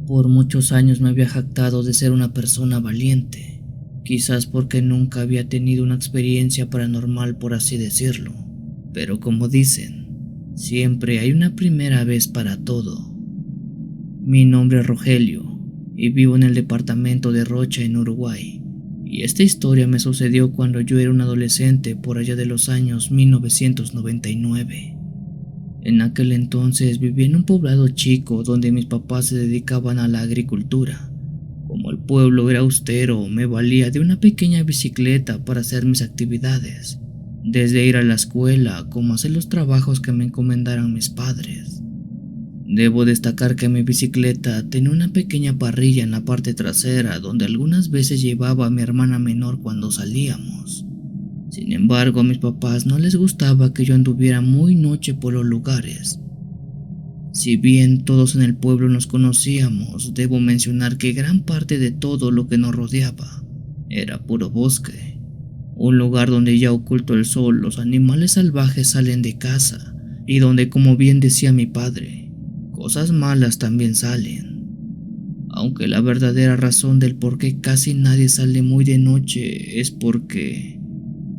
Por muchos años me había jactado de ser una persona valiente, quizás porque nunca había tenido una experiencia paranormal, por así decirlo. Pero como dicen, siempre hay una primera vez para todo. Mi nombre es Rogelio y vivo en el departamento de Rocha, en Uruguay. Y esta historia me sucedió cuando yo era un adolescente por allá de los años 1999. En aquel entonces vivía en un poblado chico donde mis papás se dedicaban a la agricultura. Como el pueblo era austero, me valía de una pequeña bicicleta para hacer mis actividades, desde ir a la escuela como hacer los trabajos que me encomendaran mis padres. Debo destacar que mi bicicleta tenía una pequeña parrilla en la parte trasera donde algunas veces llevaba a mi hermana menor cuando salíamos. Sin embargo, a mis papás no les gustaba que yo anduviera muy noche por los lugares. Si bien todos en el pueblo nos conocíamos, debo mencionar que gran parte de todo lo que nos rodeaba era puro bosque, un lugar donde ya oculto el sol los animales salvajes salen de casa y donde, como bien decía mi padre, cosas malas también salen. Aunque la verdadera razón del por qué casi nadie sale muy de noche es porque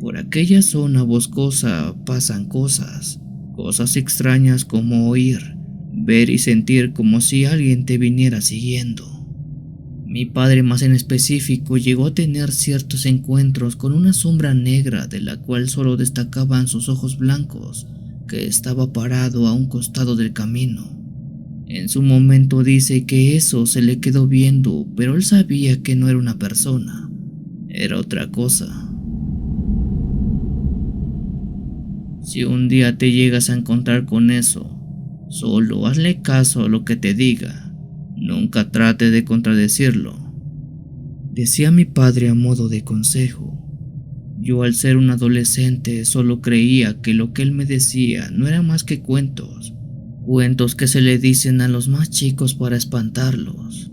por aquella zona boscosa pasan cosas extrañas como oír, ver y sentir como si alguien te viniera siguiendo. Mi padre, más en específico, llegó a tener ciertos encuentros con una sombra negra de la cual solo destacaban sus ojos blancos, que estaba parado a un costado del camino. En su momento dice que eso se le quedó viendo, pero él sabía que no era una persona, era otra cosa. Si un día te llegas a encontrar con eso, solo hazle caso a lo que te diga. Nunca trate de contradecirlo, decía mi padre a modo de consejo. Yo, al ser un adolescente, solo creía que lo que él me decía no era más que cuentos que se le dicen a los más chicos para espantarlos.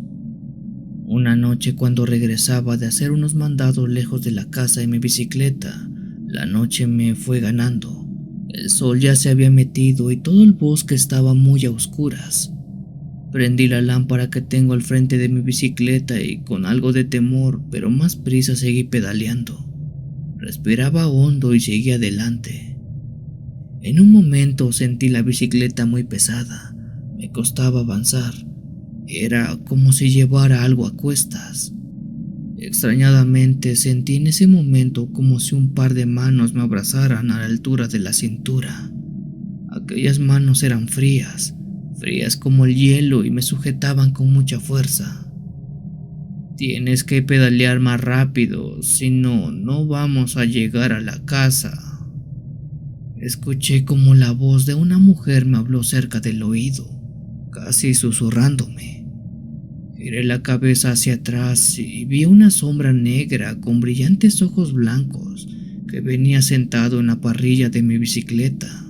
Una noche, cuando regresaba de hacer unos mandados lejos de la casa en mi bicicleta, la noche me fue ganando. El sol ya se había metido y todo el bosque estaba muy a oscuras. Prendí la lámpara que tengo al frente de mi bicicleta y, con algo de temor pero más prisa, seguí pedaleando. Respiraba hondo y seguí adelante. En un momento sentí la bicicleta muy pesada. Me costaba avanzar. Era como si llevara algo a cuestas. Extrañadamente sentí en ese momento como si un par de manos me abrazaran a la altura de la cintura. Aquellas manos eran frías como el hielo, y me sujetaban con mucha fuerza. Tienes que pedalear más rápido, si no, no vamos a llegar a la casa. Escuché como la voz de una mujer me habló cerca del oído, casi susurrándome. Giré la cabeza hacia atrás y vi una sombra negra con brillantes ojos blancos que venía sentado en la parrilla de mi bicicleta.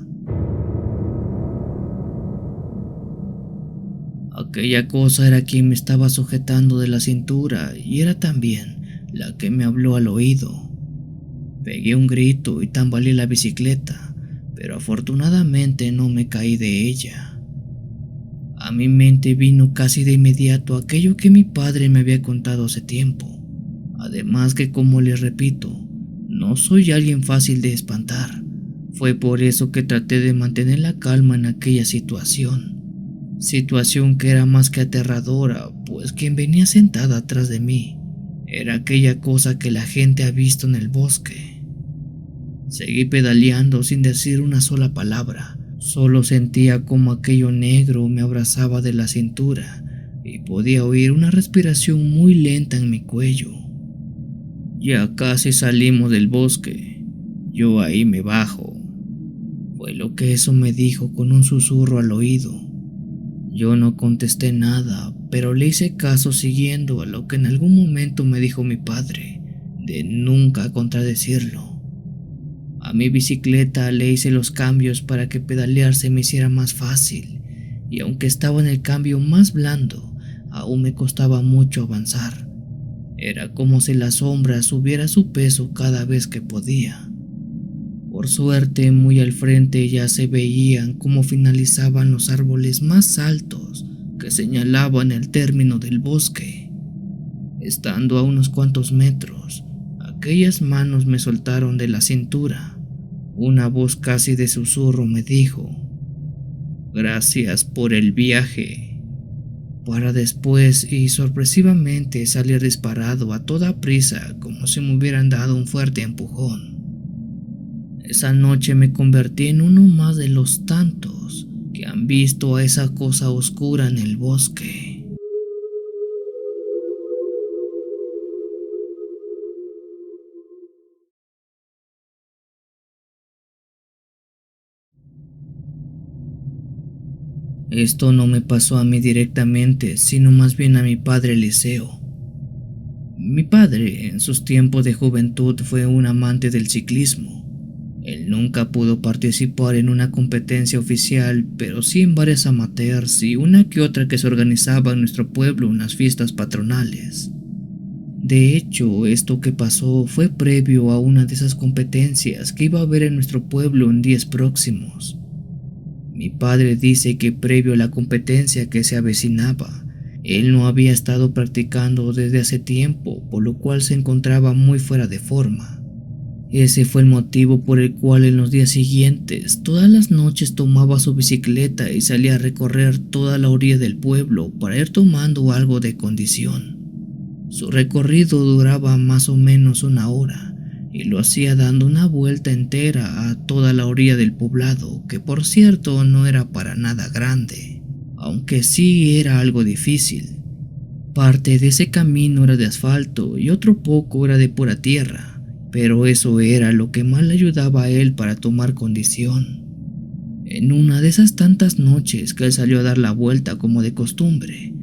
Aquella cosa era quien me estaba sujetando de la cintura y era también la que me habló al oído. Pegué un grito y tambaleé la bicicleta, pero afortunadamente no me caí de ella. A mi mente vino casi de inmediato aquello que mi padre me había contado hace tiempo. Además que, como les repito, no soy alguien fácil de espantar. Fue por eso que traté de mantener la calma en aquella situación que era más que aterradora, pues quien venía sentada atrás de mí era aquella cosa que la gente ha visto en el bosque. Seguí pedaleando sin decir una sola palabra. Solo sentía como aquello negro me abrazaba de la cintura y podía oír una respiración muy lenta en mi cuello. Ya casi salimos del bosque. Yo ahí me bajo. Fue lo que eso me dijo con un susurro al oído. Yo no contesté nada, pero le hice caso siguiendo a lo que en algún momento me dijo mi padre, de nunca contradecirlo. A mi bicicleta le hice los cambios para que pedalear se me hiciera más fácil, y aunque estaba en el cambio más blando, aún me costaba mucho avanzar. Era como si la sombra subiera su peso cada vez que podía. Por suerte, muy al frente ya se veían cómo finalizaban los árboles más altos que señalaban el término del bosque. Estando a unos cuantos metros, aquellas manos me soltaron de la cintura. Una voz casi de susurro me dijo: "Gracias por el viaje", para después y sorpresivamente salir disparado a toda prisa como si me hubieran dado un fuerte empujón. Esa noche me convertí en uno más de los tantos que han visto a esa cosa oscura en el bosque. Esto no me pasó a mí directamente, sino más bien a mi padre Eliseo. Mi padre, en sus tiempos de juventud, fue un amante del ciclismo. Él nunca pudo participar en una competencia oficial, pero sí en varias amateurs y una que otra que se organizaba en nuestro pueblo en las fiestas patronales. De hecho, esto que pasó fue previo a una de esas competencias que iba a haber en nuestro pueblo en días próximos. Mi padre dice que previo a la competencia que se avecinaba, él no había estado practicando desde hace tiempo, por lo cual se encontraba muy fuera de forma. Ese fue el motivo por el cual en los días siguientes, todas las noches tomaba su bicicleta y salía a recorrer toda la orilla del pueblo para ir tomando algo de condición. Su recorrido duraba más o menos 1 hora y lo hacía dando una vuelta entera a toda la orilla del poblado, que por cierto no era para nada grande, aunque sí era algo difícil. Parte de ese camino era de asfalto y otro poco era de pura tierra, pero eso era lo que más le ayudaba a él para tomar condición. En una de esas tantas noches que él salió a dar la vuelta como de costumbre,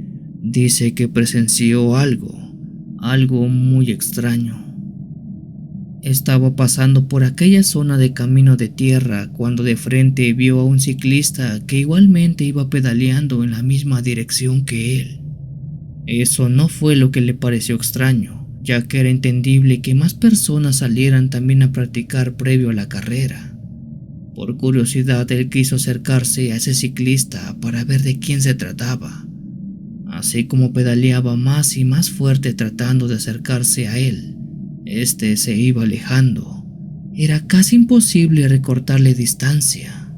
dice que presenció algo muy extraño. Estaba pasando por aquella zona de camino de tierra cuando de frente vio a un ciclista que igualmente iba pedaleando en la misma dirección que él. Eso no fue lo que le pareció extraño, ya que era entendible que más personas salieran también a practicar previo a la carrera. Por curiosidad, él quiso acercarse a ese ciclista para ver de quién se trataba. Así como pedaleaba más y más fuerte tratando de acercarse a él, este se iba alejando. Era casi imposible recortarle distancia.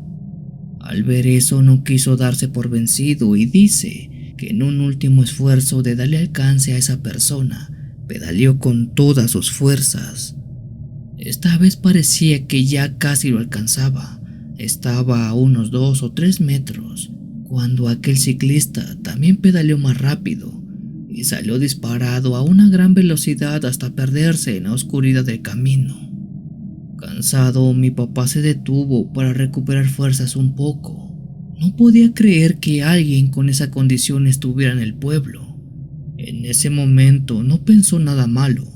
Al ver eso no quiso darse por vencido y dice que en un último esfuerzo de darle alcance a esa persona, pedaleó con todas sus fuerzas. Esta vez parecía que ya casi lo alcanzaba. Estaba a unos 2 o 3 metros, cuando aquel ciclista también pedaleó más rápido y salió disparado a una gran velocidad hasta perderse en la oscuridad del camino. Cansado, mi papá se detuvo para recuperar fuerzas un poco. No podía creer que alguien con esa condición estuviera en el pueblo. En ese momento no pensó nada malo,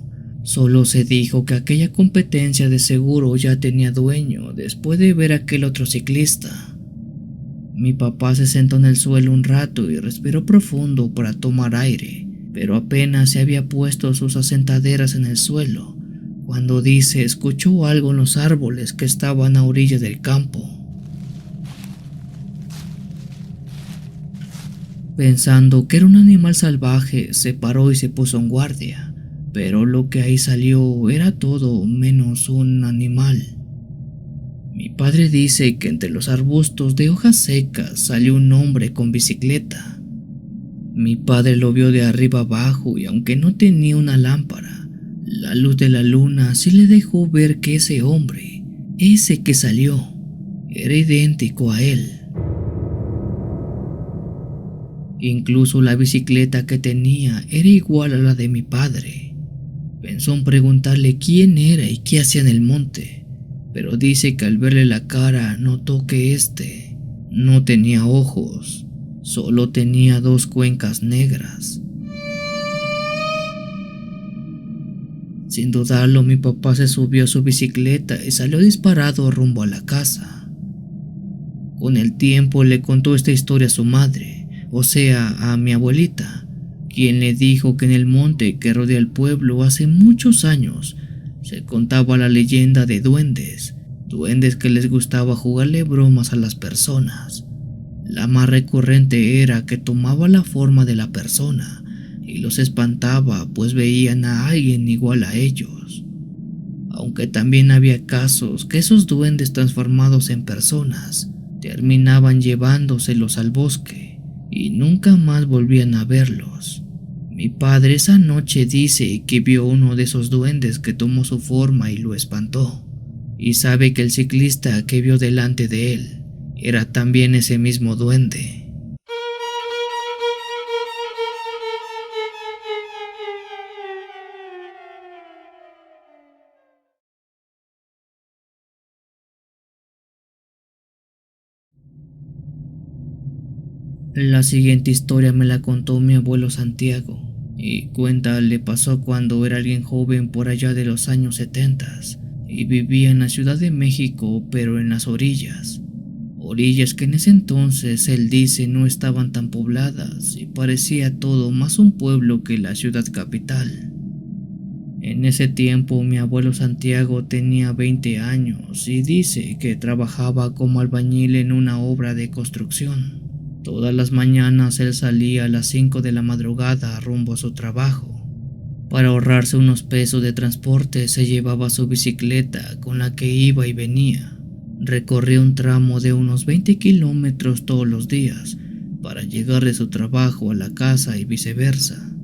solo se dijo que aquella competencia de seguro ya tenía dueño después de ver a aquel otro ciclista. Mi papá se sentó en el suelo un rato y respiró profundo para tomar aire, pero apenas se había puesto sus asentaderas en el suelo, cuando dice escuchó algo en los árboles que estaban a orilla del campo. Pensando que era un animal salvaje, se paró y se puso en guardia, pero lo que ahí salió era todo menos un animal. Mi padre dice que entre los arbustos de hojas secas salió un hombre con bicicleta. Mi padre lo vio de arriba abajo y aunque no tenía una lámpara, la luz de la luna sí le dejó ver que ese hombre, ese que salió, era idéntico a él. Incluso la bicicleta que tenía era igual a la de mi padre. Pensó en preguntarle quién era y qué hacía en el monte, pero dice que al verle la cara notó que no tenía ojos, solo tenía 2 cuencas negras. Sin dudarlo, mi papá se subió a su bicicleta y salió disparado rumbo a la casa. Con el tiempo le contó esta historia a su madre, o sea, a mi abuelita, quien le dijo que en el monte que rodea el pueblo hace muchos años se contaba la leyenda de duendes que les gustaba jugarle bromas a las personas. La más recurrente era que tomaba la forma de la persona y los espantaba, pues veían a alguien igual a ellos. Aunque también había casos que esos duendes transformados en personas terminaban llevándoselos al bosque y nunca más volvían a verlos. Mi padre esa noche dice que vio uno de esos duendes que tomó su forma y lo espantó, y sabe que el ciclista que vio delante de él era también ese mismo duende. La siguiente historia me la contó mi abuelo Santiago, y cuenta le pasó cuando era alguien joven por allá de los años 70 y vivía en la Ciudad de México, pero en las orillas. Orillas que en ese entonces él dice no estaban tan pobladas y parecía todo más un pueblo que la ciudad capital. En ese tiempo mi abuelo Santiago tenía 20 años y dice que trabajaba como albañil en una obra de construcción. Todas las mañanas él salía a las 5 de la madrugada rumbo a su trabajo. Para ahorrarse unos pesos de transporte se llevaba su bicicleta con la que iba y venía. Recorría un tramo de unos 20 kilómetros todos los días para llegar de su trabajo a la casa y viceversa.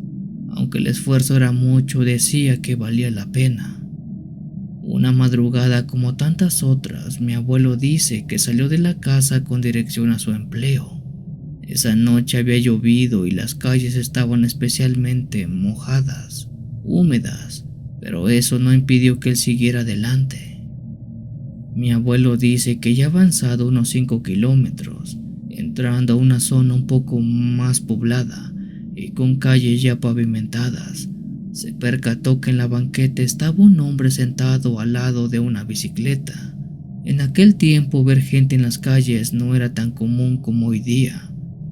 Aunque el esfuerzo era mucho, decía que valía la pena. Una madrugada como tantas otras, mi abuelo dice que salió de la casa con dirección a su empleo. Esa noche había llovido y las calles estaban especialmente mojadas, húmedas, pero eso no impidió que él siguiera adelante. Mi abuelo dice que ya avanzado unos 5 kilómetros, entrando a una zona un poco más poblada y con calles ya pavimentadas, se percató que en la banqueta estaba un hombre sentado al lado de una bicicleta. En aquel tiempo ver gente en las calles no era tan común como hoy día.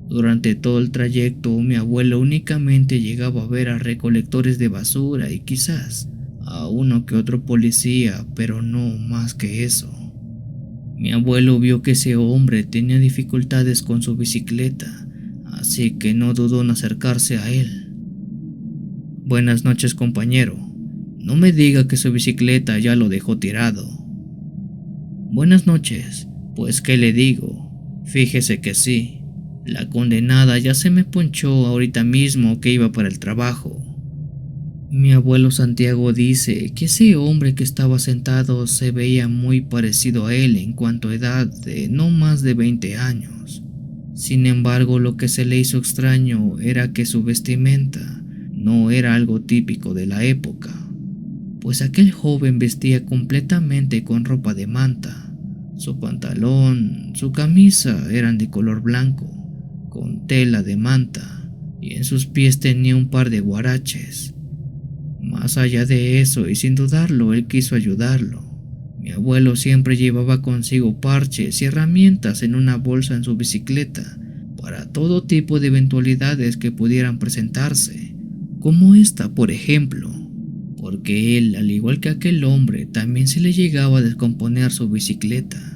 Durante todo el trayecto mi abuelo únicamente llegaba a ver a recolectores de basura y quizás a uno que otro policía, pero no más que eso. Mi abuelo vio que ese hombre tenía dificultades con su bicicleta, así que no dudó en acercarse a él. Buenas noches, compañero. No me diga que su bicicleta ya lo dejó tirado. Buenas noches. Pues qué le digo, fíjese que sí. La condenada ya se me ponchó ahorita mismo que iba para el trabajo. Mi abuelo Santiago dice que ese hombre que estaba sentado se veía muy parecido a él en cuanto a edad, de no más de 20 años. Sin embargo, lo que se le hizo extraño era que su vestimenta no era algo típico de la época, pues aquel joven vestía completamente con ropa de manta. Su pantalón, su camisa eran de color blanco, con tela de manta, y en sus pies tenía un par de guaraches. Más allá de eso, y sin dudarlo, él quiso ayudarlo. Mi abuelo siempre llevaba consigo parches y herramientas en una bolsa en su bicicleta para todo tipo de eventualidades que pudieran presentarse, como esta, por ejemplo, porque él, al igual que aquel hombre, también se le llegaba a descomponer su bicicleta.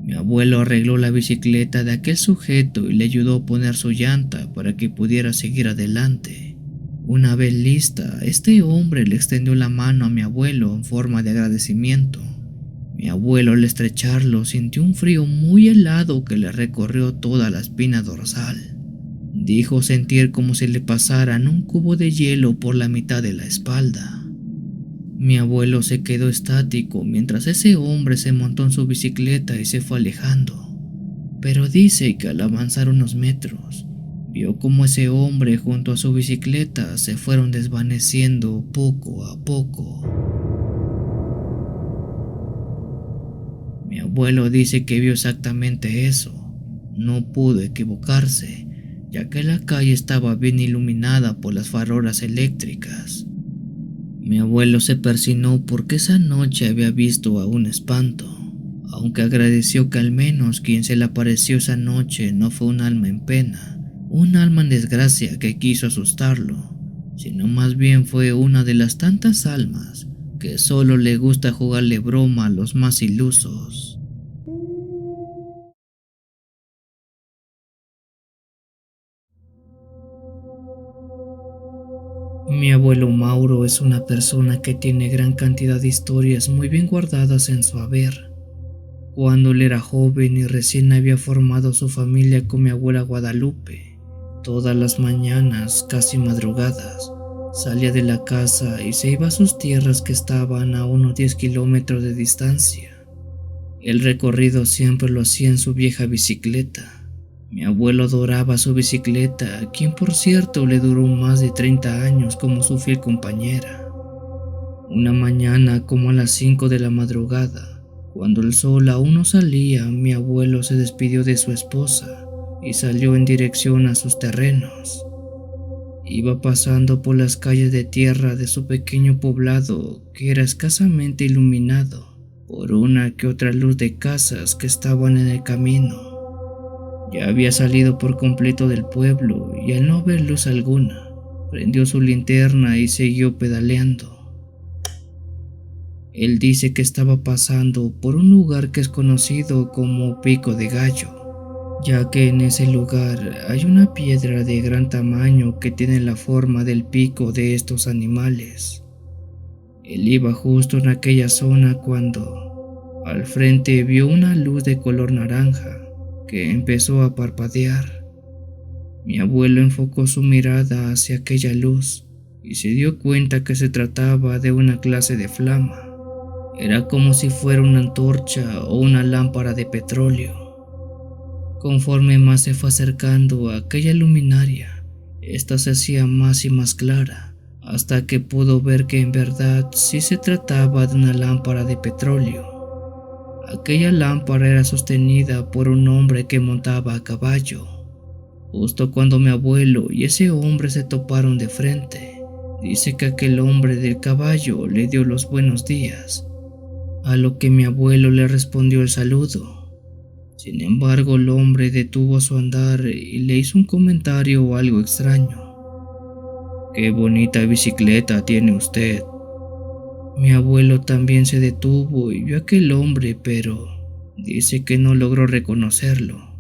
Mi abuelo arregló la bicicleta de aquel sujeto y le ayudó a poner su llanta para que pudiera seguir adelante. Una vez lista, este hombre le extendió la mano a mi abuelo en forma de agradecimiento. Mi abuelo, al estrecharlo, sintió un frío muy helado que le recorrió toda la espina dorsal. Dijo sentir como si le pasaran un cubo de hielo por la mitad de la espalda. Mi abuelo se quedó estático mientras ese hombre se montó en su bicicleta y se fue alejando. Pero dice que al avanzar unos metros, vio como ese hombre junto a su bicicleta se fueron desvaneciendo poco a poco. Mi abuelo dice que vio exactamente eso. No pudo equivocarse, ya que la calle estaba bien iluminada por las farolas eléctricas. Mi abuelo se persinó porque esa noche había visto a un espanto, aunque agradeció que al menos quien se le apareció esa noche no fue un alma en pena, un alma en desgracia que quiso asustarlo, sino más bien fue una de las tantas almas que solo le gusta jugarle broma a los más ilusos. Mi abuelo Mauro es una persona que tiene gran cantidad de historias muy bien guardadas en su haber. Cuando él era joven y recién había formado su familia con mi abuela Guadalupe, todas las mañanas, casi madrugadas, salía de la casa y se iba a sus tierras que estaban a unos 10 kilómetros de distancia. El recorrido siempre lo hacía en su vieja bicicleta. Mi abuelo adoraba su bicicleta, quien por cierto le duró más de 30 años como su fiel compañera. Una mañana, como a las 5 de la madrugada, cuando el sol aún no salía, mi abuelo se despidió de su esposa y salió en dirección a sus terrenos. Iba pasando por las calles de tierra de su pequeño poblado, que era escasamente iluminado por una que otra luz de casas que estaban en el camino. Ya había salido por completo del pueblo y al no ver luz alguna, prendió su linterna y siguió pedaleando. Él dice que estaba pasando por un lugar que es conocido como Pico de Gallo, ya que en ese lugar hay una piedra de gran tamaño que tiene la forma del pico de estos animales. Él iba justo en aquella zona cuando al frente vio una luz de color naranja que empezó a parpadear. Mi abuelo enfocó su mirada hacia aquella luz y se dio cuenta que se trataba de una clase de flama. Era como si fuera una antorcha o una lámpara de petróleo. Conforme más se fue acercando a aquella luminaria, esta se hacía más y más clara, hasta que pudo ver que en verdad sí se trataba de una lámpara de petróleo. Aquella lámpara era sostenida por un hombre que montaba a caballo. Justo cuando mi abuelo y ese hombre se toparon de frente, dice que aquel hombre del caballo le dio los buenos días, a lo que mi abuelo le respondió el saludo. Sin embargo, el hombre detuvo su andar y le hizo un comentario algo extraño. «Qué bonita bicicleta tiene usted». Mi abuelo también se detuvo y vio a aquel hombre, pero dice que no logró reconocerlo.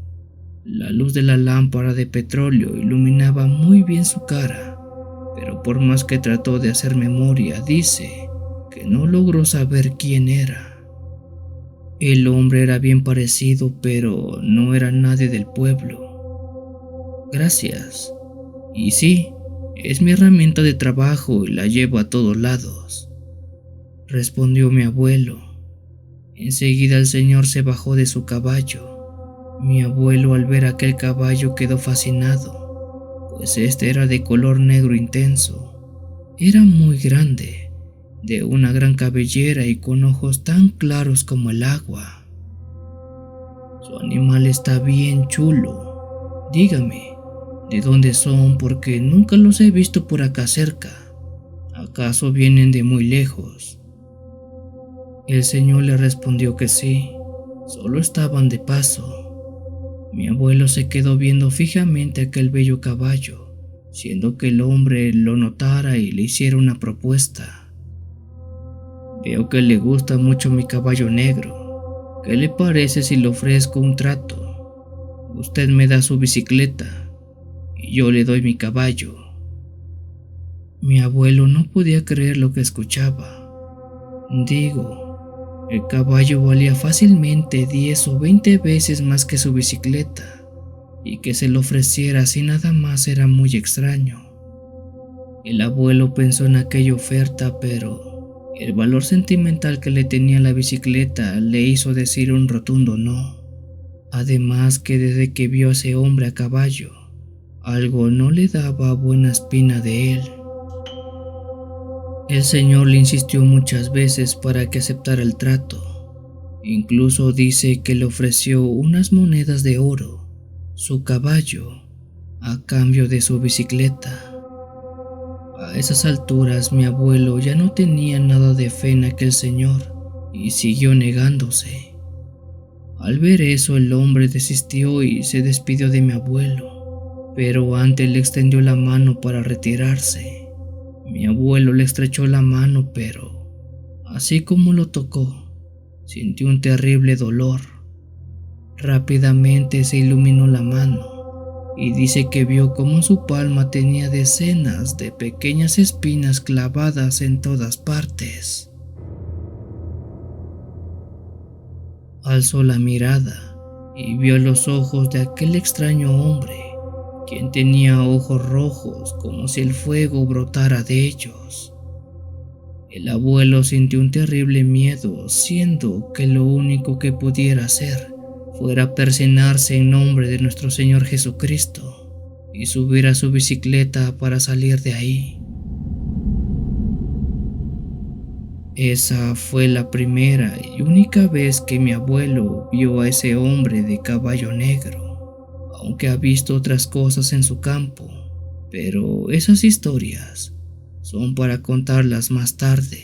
La luz de la lámpara de petróleo iluminaba muy bien su cara, pero por más que trató de hacer memoria, dice que no logró saber quién era. El hombre era bien parecido, pero no era nadie del pueblo. «Gracias. Y sí, es mi herramienta de trabajo y la llevo a todos lados», respondió mi abuelo. Enseguida el señor se bajó de su caballo. Mi abuelo, al ver aquel caballo, quedó fascinado, pues este era de color negro intenso. Era muy grande, de una gran cabellera y con ojos tan claros como el agua. «Su animal está bien chulo. Dígame, ¿de dónde son? Porque nunca los he visto por acá cerca. ¿Acaso vienen de muy lejos?». El señor le respondió que sí, solo estaban de paso. Mi abuelo se quedó viendo fijamente aquel bello caballo, siendo que el hombre lo notara y le hiciera una propuesta. «Veo que le gusta mucho mi caballo negro. ¿Qué le parece si le ofrezco un trato? Usted me da su bicicleta y yo le doy mi caballo». Mi abuelo no podía creer lo que escuchaba. El caballo valía fácilmente 10 o 20 veces más que su bicicleta, y que se lo ofreciera así nada más era muy extraño. El abuelo pensó en aquella oferta, pero el valor sentimental que le tenía la bicicleta le hizo decir un rotundo no. Además que desde que vio a ese hombre a caballo, algo no le daba buena espina de él. El señor le insistió muchas veces para que aceptara el trato. Incluso dice que le ofreció unas monedas de oro, su caballo, a cambio de su bicicleta. A esas alturas mi abuelo ya no tenía nada de fe en aquel señor y siguió negándose. Al ver eso, el hombre desistió y se despidió de mi abuelo, pero antes le extendió la mano para retirarse. Mi abuelo le estrechó la mano, pero así como lo tocó, sintió un terrible dolor. Rápidamente se iluminó la mano y dice que vio cómo su palma tenía decenas de pequeñas espinas clavadas en todas partes. Alzó la mirada y vio los ojos de aquel extraño hombre, quien tenía ojos rojos como si el fuego brotara de ellos. El abuelo sintió un terrible miedo, siendo que lo único que pudiera hacer fuera persignarse en nombre de nuestro Señor Jesucristo y subir a su bicicleta para salir de ahí. Esa fue la primera y única vez que mi abuelo vio a ese hombre de caballo negro, aunque ha visto otras cosas en su campo, pero esas historias son para contarlas más tarde.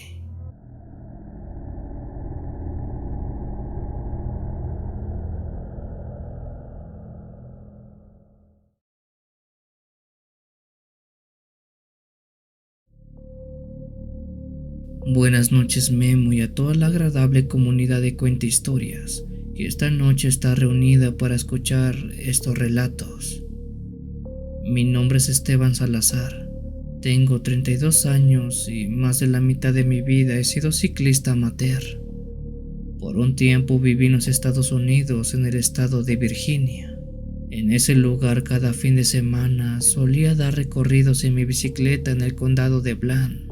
Buenas noches, Memo, y a toda la agradable comunidad de Cuenta Historias que esta noche está reunida para escuchar estos relatos. Mi nombre es Esteban Salazar. Tengo 32 años y más de la mitad de mi vida he sido ciclista amateur. Por un tiempo viví en los Estados Unidos, en el estado de Virginia. En ese lugar cada fin de semana solía dar recorridos en mi bicicleta en el condado de Bland.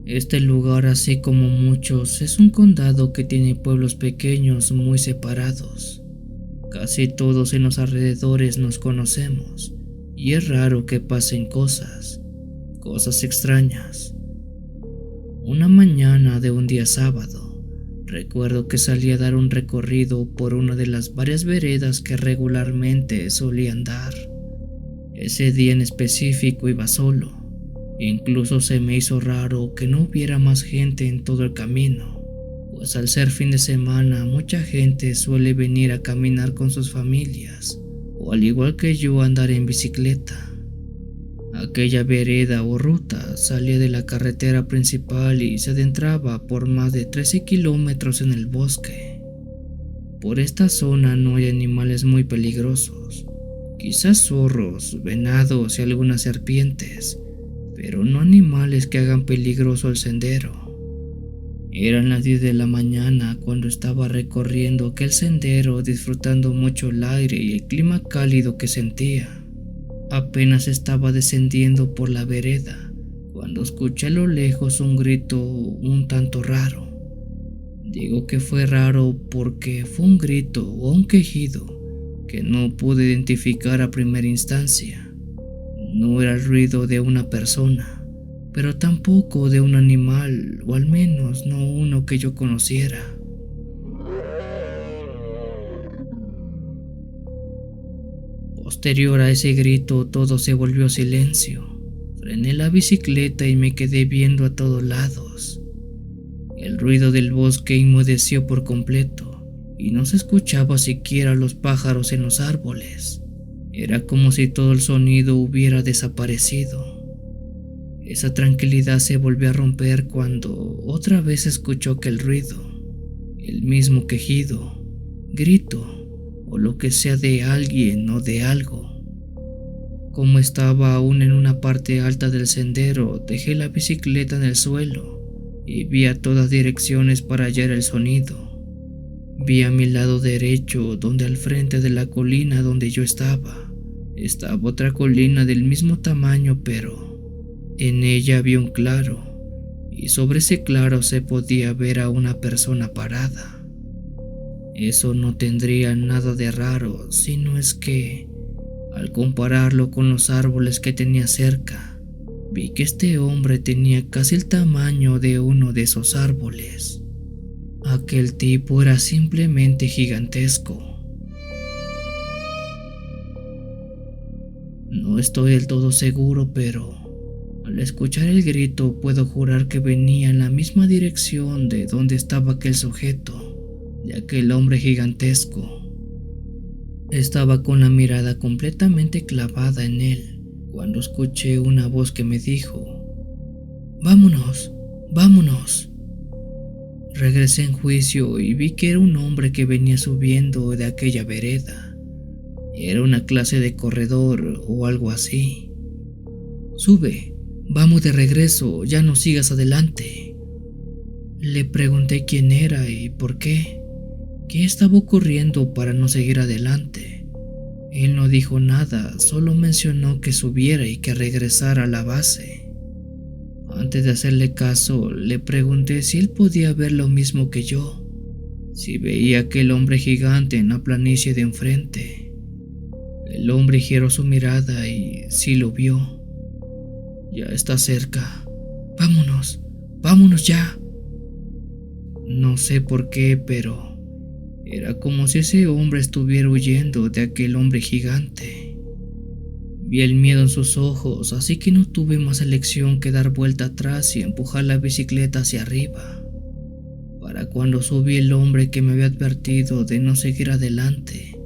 Este lugar, así como muchos, es un condado que tiene pueblos pequeños muy separados. Casi todos en los alrededores nos conocemos y es raro que pasen cosas extrañas. Una mañana de un día sábado, recuerdo que salí a dar un recorrido por una de las varias veredas que regularmente solía andar. Ese día en específico iba solo. Incluso se me hizo raro que no hubiera más gente en todo el camino, pues al ser fin de semana mucha gente suele venir a caminar con sus familias, o al igual que yo andar en bicicleta. Aquella vereda o ruta salía de la carretera principal y se adentraba por más de 13 kilómetros en el bosque. Por esta zona no hay animales muy peligrosos, quizás zorros, venados y algunas serpientes, pero no animales que hagan peligroso el sendero. Eran las 10 de la mañana cuando estaba recorriendo aquel sendero, disfrutando mucho el aire y el clima cálido que sentía. Apenas estaba descendiendo por la vereda cuando escuché a lo lejos un grito un tanto raro. Digo que fue raro porque fue un grito o un quejido que no pude identificar a primera instancia. No era el ruido de una persona, pero tampoco de un animal, o al menos no uno que yo conociera. Posterior a ese grito, todo se volvió silencio. Frené la bicicleta y me quedé viendo a todos lados. El ruido del bosque inmudeció por completo y no se escuchaba siquiera los pájaros en los árboles. Era como si todo el sonido hubiera desaparecido. Esa tranquilidad se volvió a romper cuando otra vez escuchó aquel ruido, el mismo quejido, grito o lo que sea de alguien o de algo. Como estaba aún en una parte alta del sendero, dejé la bicicleta en el suelo y vi a todas direcciones para hallar el sonido. Vi a mi lado derecho, donde al frente de la colina donde yo estaba otra colina del mismo tamaño, pero en ella había un claro, y sobre ese claro se podía ver a una persona parada. Eso no tendría nada de raro, sino es que, al compararlo con los árboles que tenía cerca, vi que este hombre tenía casi el tamaño de uno de esos árboles. Aquel tipo era simplemente gigantesco. No estoy del todo seguro, pero al escuchar el grito puedo jurar que venía en la misma dirección de donde estaba aquel sujeto, de aquel hombre gigantesco. Estaba con la mirada completamente clavada en él cuando escuché una voz que me dijo: «Vámonos, vámonos». Regresé en juicio y vi que era un hombre que venía subiendo de aquella vereda. Era una clase de corredor o algo así. Sube, vamos de regreso, ya no sigas adelante. Le pregunté quién era y por qué. ¿Qué estaba ocurriendo para no seguir adelante? Él no dijo nada, solo mencionó que subiera y que regresara a la base. Antes de hacerle caso, le pregunté si él podía ver lo mismo que yo, si veía aquel hombre gigante en la planicie de enfrente. El hombre giró su mirada y sí lo vio. Ya está cerca. Vámonos, vámonos ya. No sé por qué, pero era como si ese hombre estuviera huyendo de aquel hombre gigante. Vi el miedo en sus ojos, así que no tuve más elección que dar vuelta atrás y empujar la bicicleta hacia arriba. Para cuando subí, el hombre que me había advertido de no seguir adelante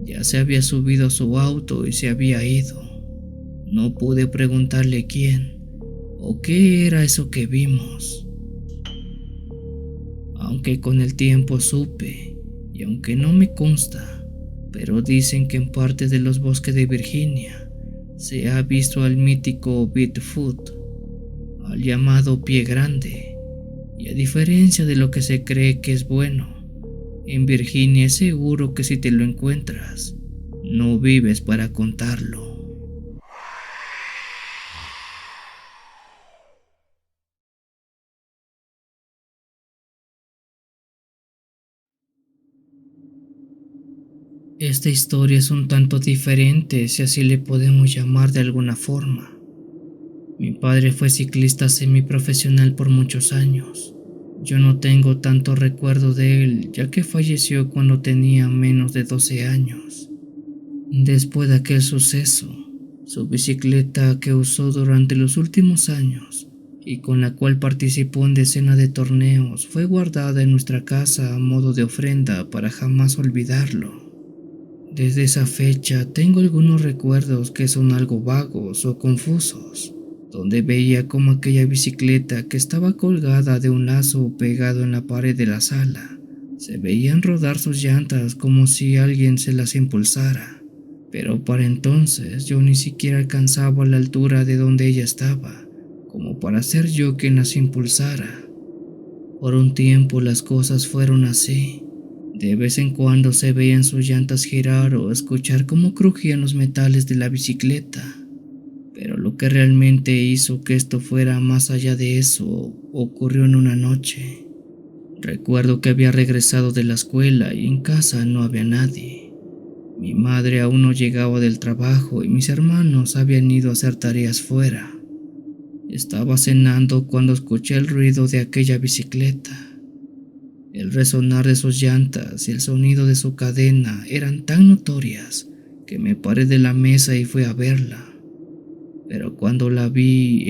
ya se había subido a su auto y se había ido. No pude preguntarle quién o qué era eso que vimos. Aunque con el tiempo supe, y aunque no me consta, pero dicen que en partes de los bosques de Virginia se ha visto al mítico Bigfoot, al llamado Pie Grande, y a diferencia de lo que se cree que es bueno, en Virginia es seguro que si te lo encuentras, no vives para contarlo. Esta historia es un tanto diferente, si así le podemos llamar de alguna forma. Mi padre fue ciclista semiprofesional por muchos años. Yo no tengo tanto recuerdo de él, ya que falleció cuando tenía menos de 12 años. Después de aquel suceso, su bicicleta que usó durante los últimos años y con la cual participó en decenas de torneos fue guardada en nuestra casa a modo de ofrenda para jamás olvidarlo. Desde esa fecha tengo algunos recuerdos que son algo vagos o confusos, donde veía como aquella bicicleta que estaba colgada de un lazo pegado en la pared de la sala, se veían rodar sus llantas como si alguien se las impulsara, pero para entonces yo ni siquiera alcanzaba la altura de donde ella estaba, como para ser yo quien las impulsara. Por un tiempo las cosas fueron así. De vez en cuando se veían sus llantas girar o escuchar cómo crujían los metales de la bicicleta. Pero lo que realmente hizo que esto fuera más allá de eso ocurrió en una noche. Recuerdo que había regresado de la escuela y en casa no había nadie. Mi madre aún no llegaba del trabajo y mis hermanos habían ido a hacer tareas fuera. Estaba cenando cuando escuché el ruido de aquella bicicleta. El resonar de sus llantas y el sonido de su cadena eran tan notorias que me paré de la mesa y fui a verla. Pero cuando la vi,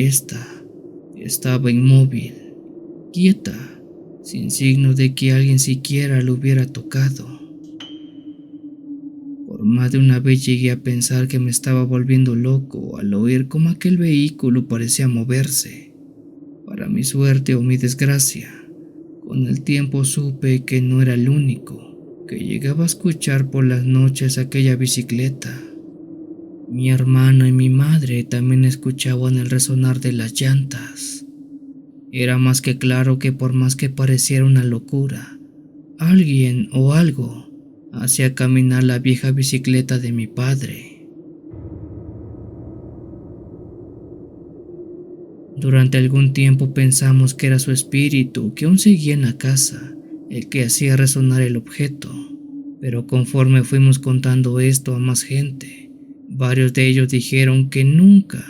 estaba inmóvil, quieta, sin signo de que alguien siquiera la hubiera tocado. Por más de una vez llegué a pensar que me estaba volviendo loco al oír cómo aquel vehículo parecía moverse. Para mi suerte o mi desgracia, con el tiempo supe que no era el único que llegaba a escuchar por las noches aquella bicicleta. Mi hermana y mi madre también escuchaban el resonar de las llantas. Era más que claro que por más que pareciera una locura, alguien o algo hacía caminar la vieja bicicleta de mi padre. Durante algún tiempo pensamos que era su espíritu que aún seguía en la casa, el que hacía resonar el objeto, pero conforme fuimos contando esto a más gente, varios de ellos dijeron que nunca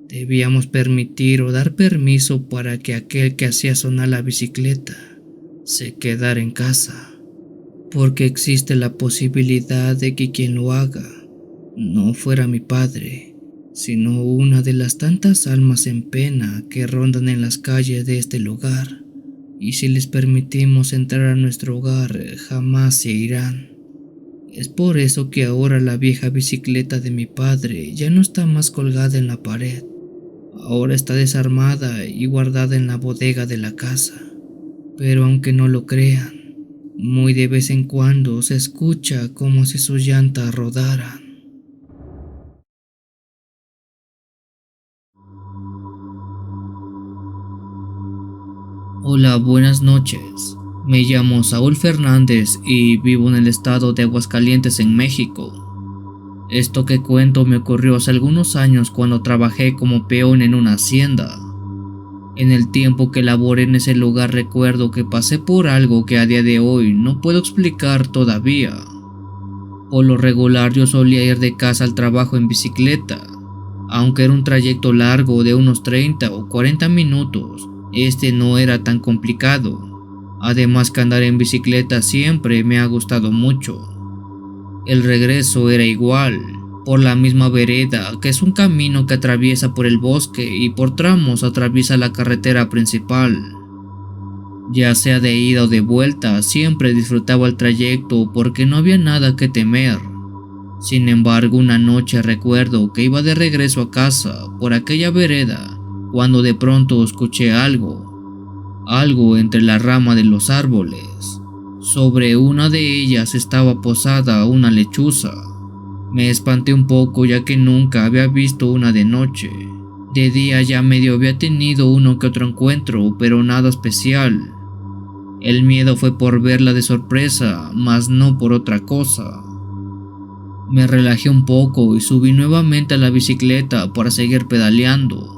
debíamos permitir o dar permiso para que aquel que hacía sonar la bicicleta se quedara en casa, porque existe la posibilidad de que quien lo haga no fuera mi padre, sino una de las tantas almas en pena que rondan en las calles de este lugar, y si les permitimos entrar a nuestro hogar jamás se irán. Es por eso que ahora la vieja bicicleta de mi padre ya no está más colgada en la pared, ahora está desarmada y guardada en la bodega de la casa. Pero aunque no lo crean, muy de vez en cuando se escucha como si sus llantas rodaran. Hola, buenas noches. Me llamo Saúl Fernández y vivo en el estado de Aguascalientes, en México. Esto que cuento me ocurrió hace algunos años cuando trabajé como peón en una hacienda. En el tiempo que laboré en ese lugar recuerdo que pasé por algo que a día de hoy no puedo explicar todavía. Por lo regular yo solía ir de casa al trabajo en bicicleta. Aunque era un trayecto largo de unos 30 o 40 minutos, este no era tan complicado. Además que andar en bicicleta siempre me ha gustado mucho. El regreso era igual, por la misma vereda, que es un camino que atraviesa por el bosque y por tramos atraviesa la carretera principal. Ya sea de ida o de vuelta, siempre disfrutaba el trayecto porque no había nada que temer. Sin embargo, una noche recuerdo que iba de regreso a casa por aquella vereda cuando de pronto escuché algo entre la rama de los árboles. Sobre una de ellas estaba posada una lechuza. Me espanté un poco ya que nunca había visto una de noche. De día ya medio había tenido uno que otro encuentro, pero nada especial. El miedo fue por verla de sorpresa, mas no por otra cosa. Me relajé un poco y subí nuevamente a la bicicleta para seguir pedaleando.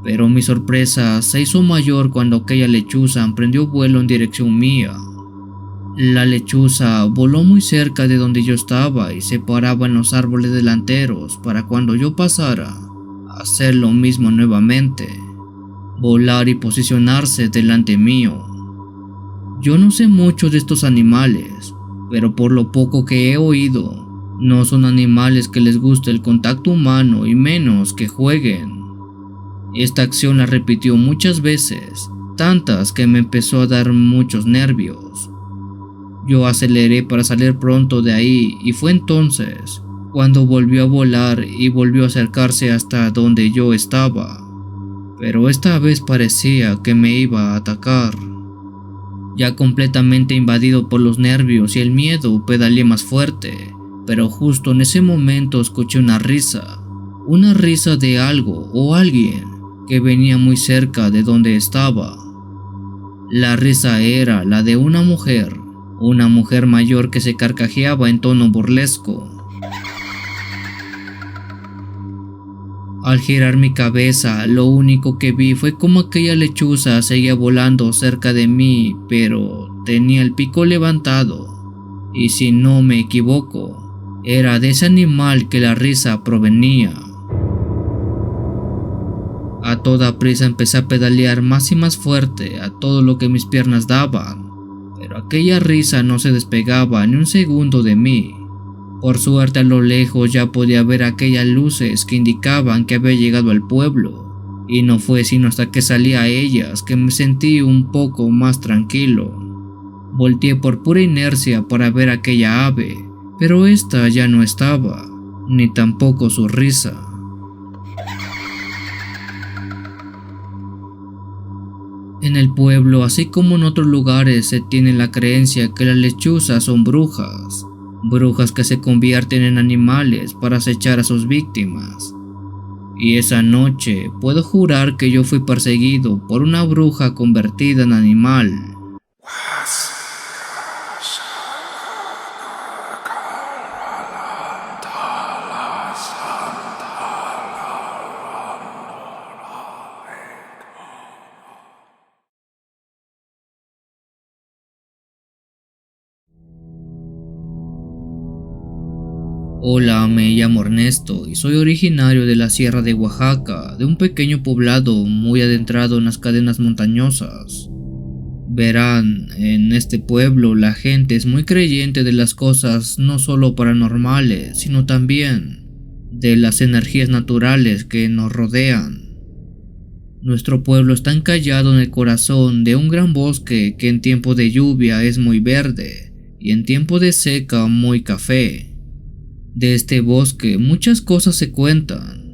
Pero mi sorpresa se hizo mayor cuando aquella lechuza emprendió vuelo en dirección mía. La lechuza voló muy cerca de donde yo estaba y se paraba en los árboles delanteros para cuando yo pasara, hacer lo mismo nuevamente, volar y posicionarse delante mío. Yo no sé mucho de estos animales, pero por lo poco que he oído, no son animales que les guste el contacto humano y menos que jueguen. Esta acción la repitió muchas veces, tantas que me empezó a dar muchos nervios. Yo aceleré para salir pronto de ahí y fue entonces cuando volvió a volar y volvió a acercarse hasta donde yo estaba. Pero esta vez parecía que me iba a atacar. Ya completamente invadido por los nervios y el miedo, pedaleé más fuerte, pero justo en ese momento escuché una risa de algo o alguien que venía muy cerca de donde estaba. La risa era la de una mujer mayor que se carcajeaba en tono burlesco. Al girar mi cabeza, lo único que vi fue como aquella lechuza seguía volando cerca de mí, pero tenía el pico levantado, y si no me equivoco, era de ese animal que la risa provenía. A toda prisa empecé a pedalear más y más fuerte a todo lo que mis piernas daban, pero aquella risa no se despegaba ni un segundo de mí. Por suerte, a lo lejos ya podía ver aquellas luces que indicaban que había llegado al pueblo, y no fue sino hasta que salí a ellas que me sentí un poco más tranquilo. Volteé por pura inercia para ver aquella ave, pero esta ya no estaba, ni tampoco su risa. En el pueblo, así como en otros lugares, se tiene la creencia que las lechuzas son brujas que se convierten en animales para acechar a sus víctimas. Y esa noche puedo jurar que yo fui perseguido por una bruja convertida en animal. Hola, me llamo Ernesto y soy originario de la Sierra de Oaxaca, de un pequeño poblado muy adentrado en las cadenas montañosas. Verán, en este pueblo la gente es muy creyente de las cosas no solo paranormales, sino también de las energías naturales que nos rodean. Nuestro pueblo está encallado en el corazón de un gran bosque que en tiempo de lluvia es muy verde y en tiempo de seca muy café. De este bosque muchas cosas se cuentan,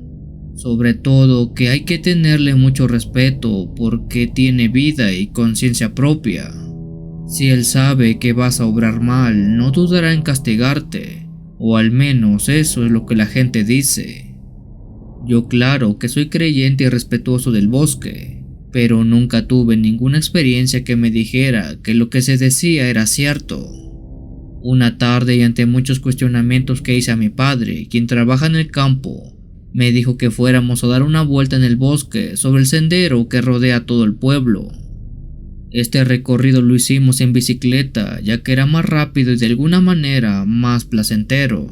sobre todo que hay que tenerle mucho respeto porque tiene vida y conciencia propia. Si él sabe que vas a obrar mal, no dudará en castigarte, o al menos eso es lo que la gente dice. Yo claro que soy creyente y respetuoso del bosque, pero nunca tuve ninguna experiencia que me dijera que lo que se decía era cierto. Una tarde, y ante muchos cuestionamientos que hice a mi padre, quien trabaja en el campo, me dijo que fuéramos a dar una vuelta en el bosque sobre el sendero que rodea todo el pueblo. Este recorrido lo hicimos en bicicleta, ya que era más rápido y de alguna manera más placentero.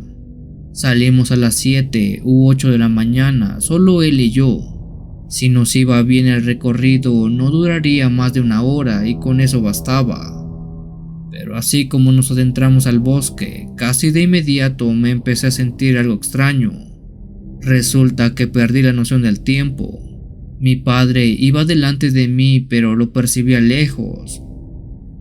Salimos a las 7 u 8 de la mañana, solo él y yo. Si nos iba bien el recorrido, no duraría más de una hora y con eso bastaba. Pero así como nos adentramos al bosque, casi de inmediato me empecé a sentir algo extraño. Resulta que perdí la noción del tiempo. Mi padre iba delante de mí, pero lo percibía lejos.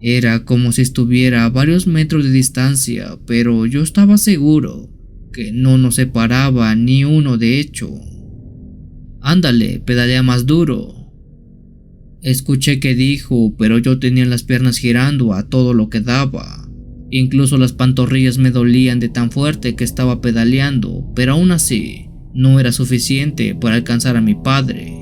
Era como si estuviera a varios metros de distancia, pero yo estaba seguro que no nos separaba ni uno de hecho. Ándale, pedalea más duro. Escuché que dijo, pero yo tenía las piernas girando a todo lo que daba. Incluso las pantorrillas me dolían de tan fuerte que estaba pedaleando, pero aún así no era suficiente para alcanzar a mi padre.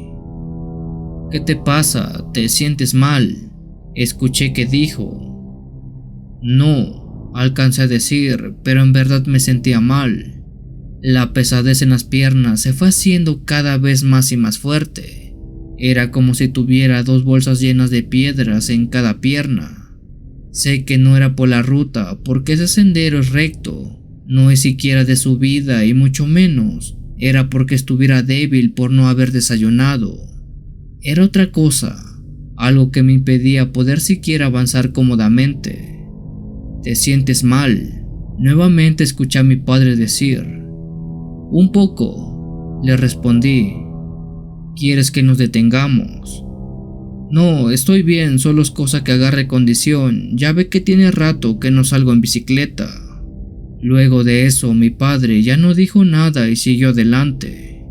¿Qué te pasa? ¿Te sientes mal? Escuché que dijo. No, alcancé a decir, pero en verdad me sentía mal. La pesadez en las piernas se fue haciendo cada vez más y más fuerte. Era como si tuviera 2 bolsas llenas de piedras en cada pierna. Sé que no era por la ruta, porque ese sendero es recto, no es siquiera de subida y mucho menos era porque estuviera débil por no haber desayunado. Era otra cosa, algo que me impedía poder siquiera avanzar cómodamente. ¿Te sientes mal? Nuevamente escuché a mi padre decir. Un poco, le respondí. ¿Quieres que nos detengamos? No, estoy bien, solo es cosa que agarre condición, ya ve que tiene rato que no salgo en bicicleta. Luego de eso, mi padre ya no dijo nada y siguió adelante.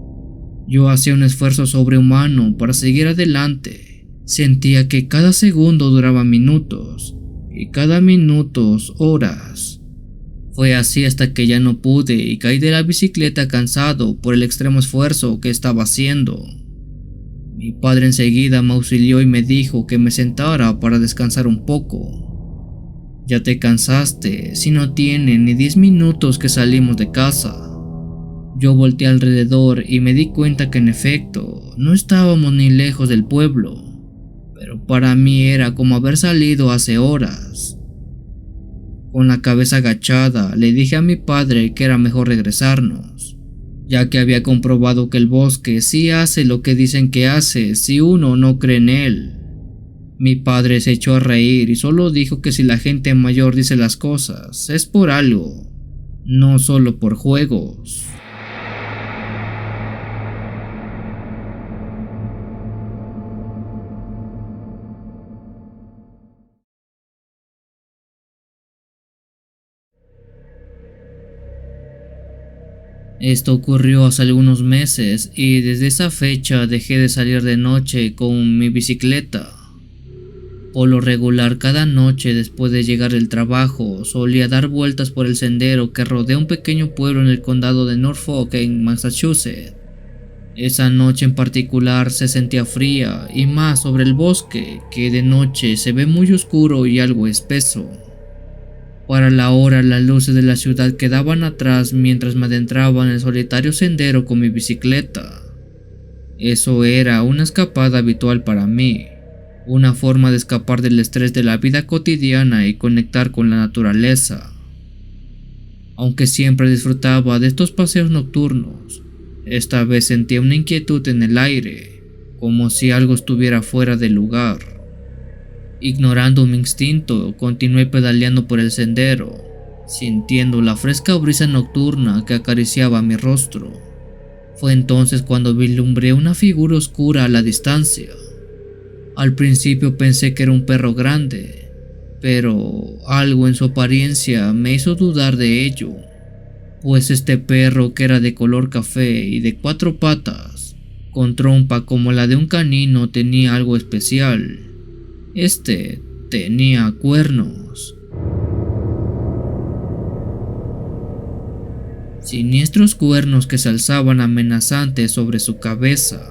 Yo hacía un esfuerzo sobrehumano para seguir adelante. Sentía que cada segundo duraba minutos y cada minuto horas. Fue así hasta que ya no pude y caí de la bicicleta cansado por el extremo esfuerzo que estaba haciendo. Mi padre enseguida me auxilió y me dijo que me sentara para descansar un poco. Ya te cansaste, si no tiene ni 10 minutos que salimos de casa. Yo volteé alrededor y me di cuenta que en efecto no estábamos ni lejos del pueblo, pero para mí era como haber salido hace horas. Con la cabeza agachada le dije a mi padre que era mejor regresarnos, ya que había comprobado que el bosque sí hace lo que dicen que hace si uno no cree en él. Mi padre se echó a reír y solo dijo que si la gente mayor dice las cosas es por algo, no solo por juegos. Esto ocurrió hace algunos meses y desde esa fecha dejé de salir de noche con mi bicicleta. Por lo regular, cada noche después de llegar del trabajo solía dar vueltas por el sendero que rodea un pequeño pueblo en el condado de Norfolk en Massachusetts. Esa noche en particular se sentía fría y más sobre el bosque, que de noche se ve muy oscuro y algo espeso. Para la hora, las luces de la ciudad quedaban atrás mientras me adentraba en el solitario sendero con mi bicicleta. Eso era una escapada habitual para mí, una forma de escapar del estrés de la vida cotidiana y conectar con la naturaleza. Aunque siempre disfrutaba de estos paseos nocturnos, esta vez sentía una inquietud en el aire, como si algo estuviera fuera de lugar. Ignorando mi instinto, continué pedaleando por el sendero, sintiendo la fresca brisa nocturna que acariciaba mi rostro. Fue entonces cuando vislumbré una figura oscura a la distancia. Al principio pensé que era un perro grande, pero algo en su apariencia me hizo dudar de ello, pues este perro, que era de color café y de 4 patas, con trompa como la de un canino, tenía algo especial. Este tenía cuernos. Siniestros cuernos que se alzaban amenazantes sobre su cabeza.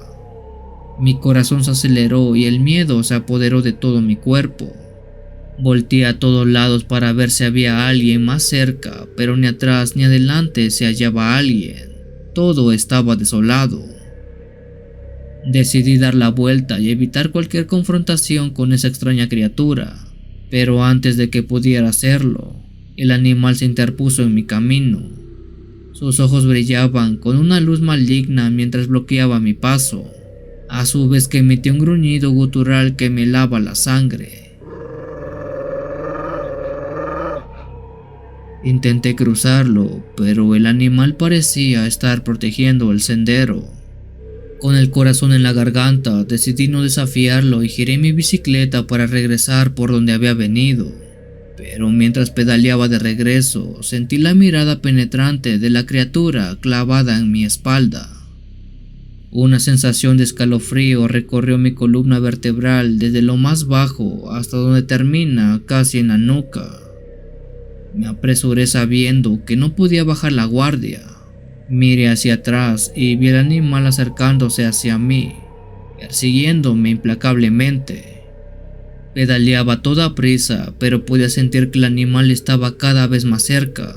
Mi corazón se aceleró y el miedo se apoderó de todo mi cuerpo. Volteé a todos lados para ver si había alguien más cerca, pero ni atrás ni adelante se hallaba alguien. Todo estaba desolado. Decidí dar la vuelta y evitar cualquier confrontación con esa extraña criatura, pero antes de que pudiera hacerlo, el animal se interpuso en mi camino. Sus ojos brillaban con una luz maligna mientras bloqueaba mi paso, a su vez que emitía un gruñido gutural que me helaba la sangre. Intenté cruzarlo, pero el animal parecía estar protegiendo el sendero. Con el corazón en la garganta, decidí no desafiarlo y giré mi bicicleta para regresar por donde había venido. Pero mientras pedaleaba de regreso, sentí la mirada penetrante de la criatura clavada en mi espalda. Una sensación de escalofrío recorrió mi columna vertebral desde lo más bajo hasta donde termina casi en la nuca. Me apresuré sabiendo que no podía bajar la guardia. Miré hacia atrás y vi al animal acercándose hacia mí, persiguiéndome implacablemente. Pedaleaba a toda prisa, pero podía sentir que el animal estaba cada vez más cerca.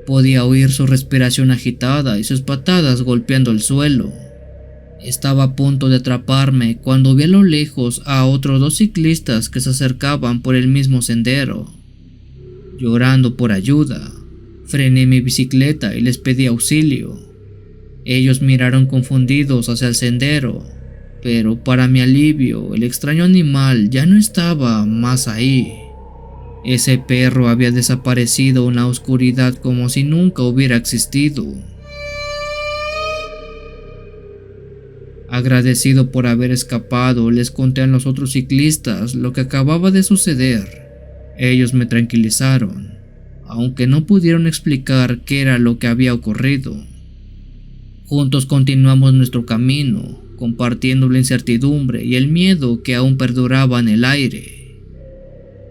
Podía oír su respiración agitada y sus patadas golpeando el suelo. Estaba a punto de atraparme cuando vi a lo lejos a otros 2 ciclistas que se acercaban por el mismo sendero. Llorando por ayuda, frené mi bicicleta y les pedí auxilio. Ellos miraron confundidos hacia el sendero, pero para mi alivio, el extraño animal ya no estaba más ahí. Ese perro había desaparecido en la oscuridad como si nunca hubiera existido. Agradecido por haber escapado, les conté a los otros ciclistas lo que acababa de suceder. Ellos me tranquilizaron, aunque no pudieron explicar qué era lo que había ocurrido. Juntos continuamos nuestro camino, compartiendo la incertidumbre y el miedo que aún perduraba en el aire.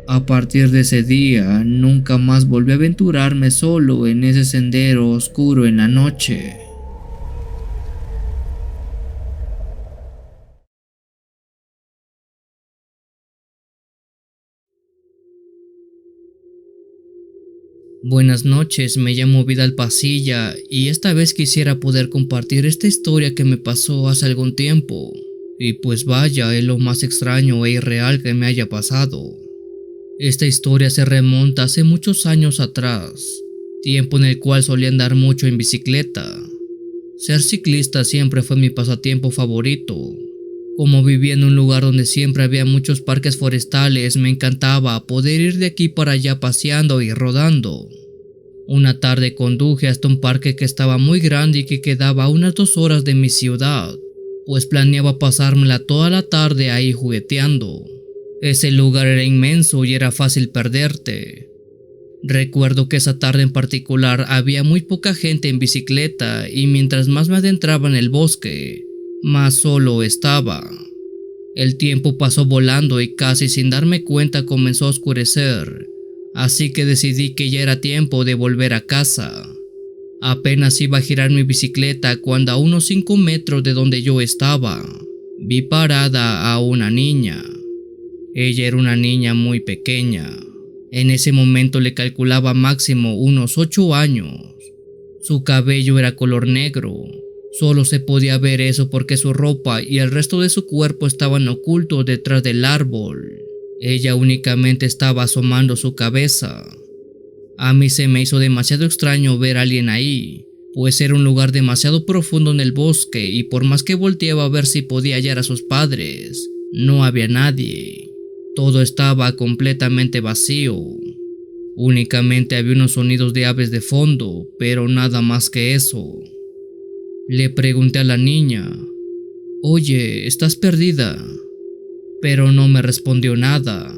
A partir de ese día, nunca más volví a aventurarme solo en ese sendero oscuro en la noche. Buenas noches, me llamo Vidal Pasilla y esta vez quisiera poder compartir esta historia que me pasó hace algún tiempo. Y pues vaya, es lo más extraño e irreal que me haya pasado. Esta historia se remonta hace muchos años atrás, tiempo en el cual solía andar mucho en bicicleta. Ser ciclista siempre fue mi pasatiempo favorito. Como vivía en un lugar donde siempre había muchos parques forestales, me encantaba poder ir de aquí para allá paseando y rodando. Una tarde conduje hasta un parque que estaba muy grande y que quedaba a unas 2 horas de mi ciudad, pues planeaba pasármela toda la tarde ahí jugueteando. Ese lugar era inmenso y era fácil perderte. Recuerdo que esa tarde en particular había muy poca gente en bicicleta y mientras más me adentraba en el bosque, más solo estaba. El tiempo pasó volando y casi sin darme cuenta comenzó a oscurecer, así que decidí que ya era tiempo de volver a casa. Apenas iba a girar mi bicicleta cuando a unos 5 metros de donde yo estaba, vi parada a una niña. Ella era una niña muy pequeña. En ese momento le calculaba máximo unos 8 años. Su cabello era color negro. Solo se podía ver eso porque su ropa y el resto de su cuerpo estaban ocultos detrás del árbol. Ella únicamente estaba asomando su cabeza. A mí se me hizo demasiado extraño ver a alguien ahí, pues era un lugar demasiado profundo en el bosque y por más que volteaba a ver si podía hallar a sus padres, no había nadie. Todo estaba completamente vacío. Únicamente había unos sonidos de aves de fondo, pero nada más que eso. Le pregunté a la niña, «Oye, ¿estás perdida?», pero no me respondió nada.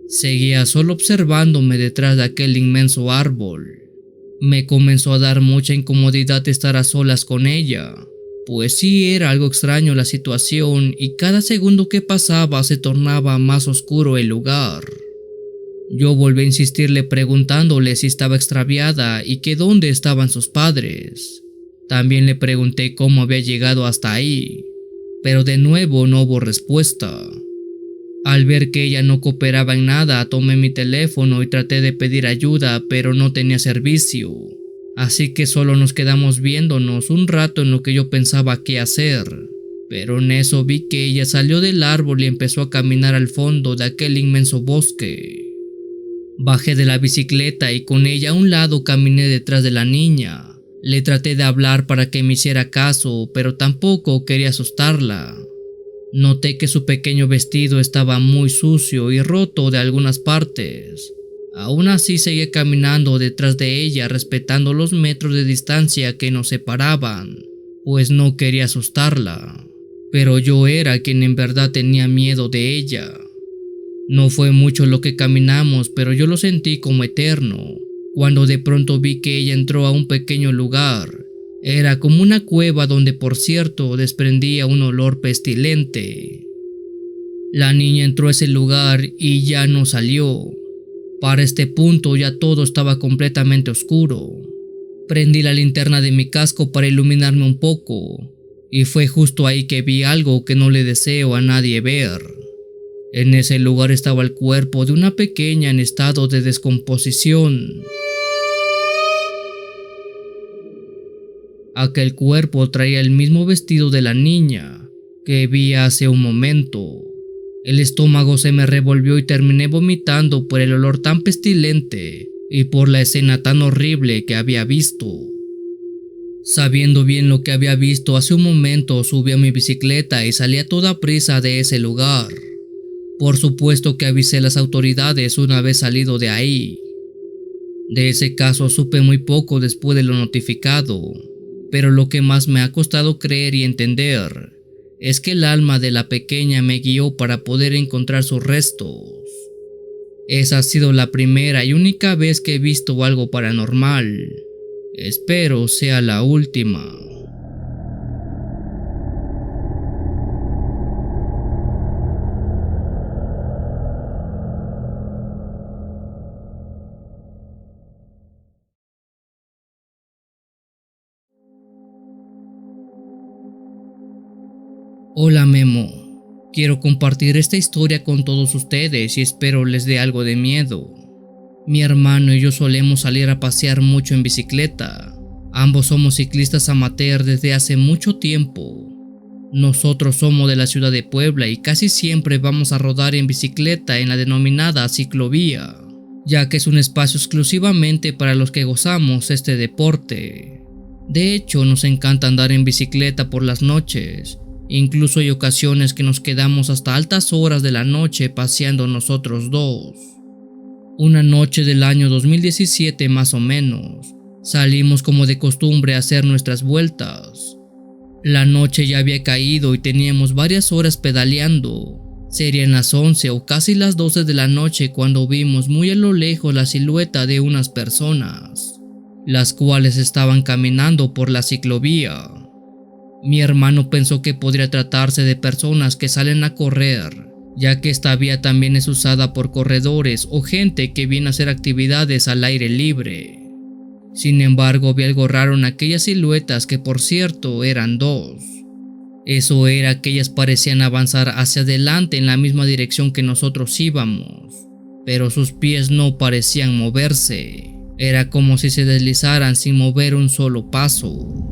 Seguía solo observándome detrás de aquel inmenso árbol. Me comenzó a dar mucha incomodidad estar a solas con ella, pues sí era algo extraño la situación y cada segundo que pasaba se tornaba más oscuro el lugar. Yo volví a insistirle preguntándole si estaba extraviada y que dónde estaban sus padres. También le pregunté cómo había llegado hasta ahí. pero de nuevo no hubo respuesta. Al ver que ella no cooperaba en nada, tomé mi teléfono y traté de pedir ayuda, pero no tenía servicio. Así que solo nos quedamos viéndonos un rato en lo que yo pensaba qué hacer. Pero en eso vi que ella salió del árbol y empezó a caminar al fondo de aquel inmenso bosque. Bajé de la bicicleta y con ella a un lado caminé detrás de la niña. Le traté de hablar para que me hiciera caso, pero tampoco quería asustarla. Noté que su pequeño vestido estaba muy sucio y roto de algunas partes. Aún así seguí caminando detrás de ella, respetando los metros de distancia que nos separaban, pues no quería asustarla. Pero yo era quien en verdad tenía miedo de ella. No fue mucho lo que caminamos, pero yo lo sentí como eterno, cuando de pronto vi que ella entró a un pequeño lugar. Era como una cueva donde, por cierto, desprendía un olor pestilente. La niña entró a ese lugar y ya no salió. Para este punto ya todo estaba completamente oscuro. Prendí la linterna de mi casco para iluminarme un poco, y fue justo ahí que vi algo que no le deseo a nadie ver. En ese lugar estaba el cuerpo de una pequeña en estado de descomposición. Aquel cuerpo traía el mismo vestido de la niña que vi hace un momento. El estómago se me revolvió y terminé vomitando por el olor tan pestilente y por la escena tan horrible que había visto. Sabiendo bien lo que había visto hace un momento, subí a mi bicicleta y salí a toda prisa de ese lugar. Por supuesto que avisé a las autoridades una vez salido de ahí. De ese caso supe muy poco después de lo notificado, pero lo que más me ha costado creer y entender es que el alma de la pequeña me guió para poder encontrar sus restos. Esa ha sido la primera y única vez que he visto algo paranormal. Espero sea la última. Hola Memo, quiero compartir esta historia con todos ustedes y espero les dé algo de miedo. Mi hermano y yo solemos salir a pasear mucho en bicicleta. Ambos somos ciclistas amateur desde hace mucho tiempo. Nosotros somos de la ciudad de Puebla y casi siempre vamos a rodar en bicicleta en la denominada ciclovía, ya que es un espacio exclusivamente para los que gozamos este deporte. De hecho, nos encanta andar en bicicleta por las noches. Incluso hay ocasiones que nos quedamos hasta altas horas de la noche paseando nosotros dos. Una noche del año 2017 más o menos, salimos como de costumbre a hacer nuestras vueltas. La noche ya había caído y teníamos varias horas pedaleando. Serían las 11 o casi las 12 de la noche cuando vimos muy a lo lejos la silueta de unas personas, las cuales estaban caminando por la ciclovía. Mi hermano pensó que podría tratarse de personas que salen a correr, ya que esta vía también es usada por corredores o gente que viene a hacer actividades al aire libre. Sin embargo, vi algo raro en aquellas siluetas que, por cierto, eran dos. Eso era que ellas parecían avanzar hacia adelante en la misma dirección que nosotros íbamos, pero sus pies no parecían moverse. Era como si se deslizaran sin mover un solo paso.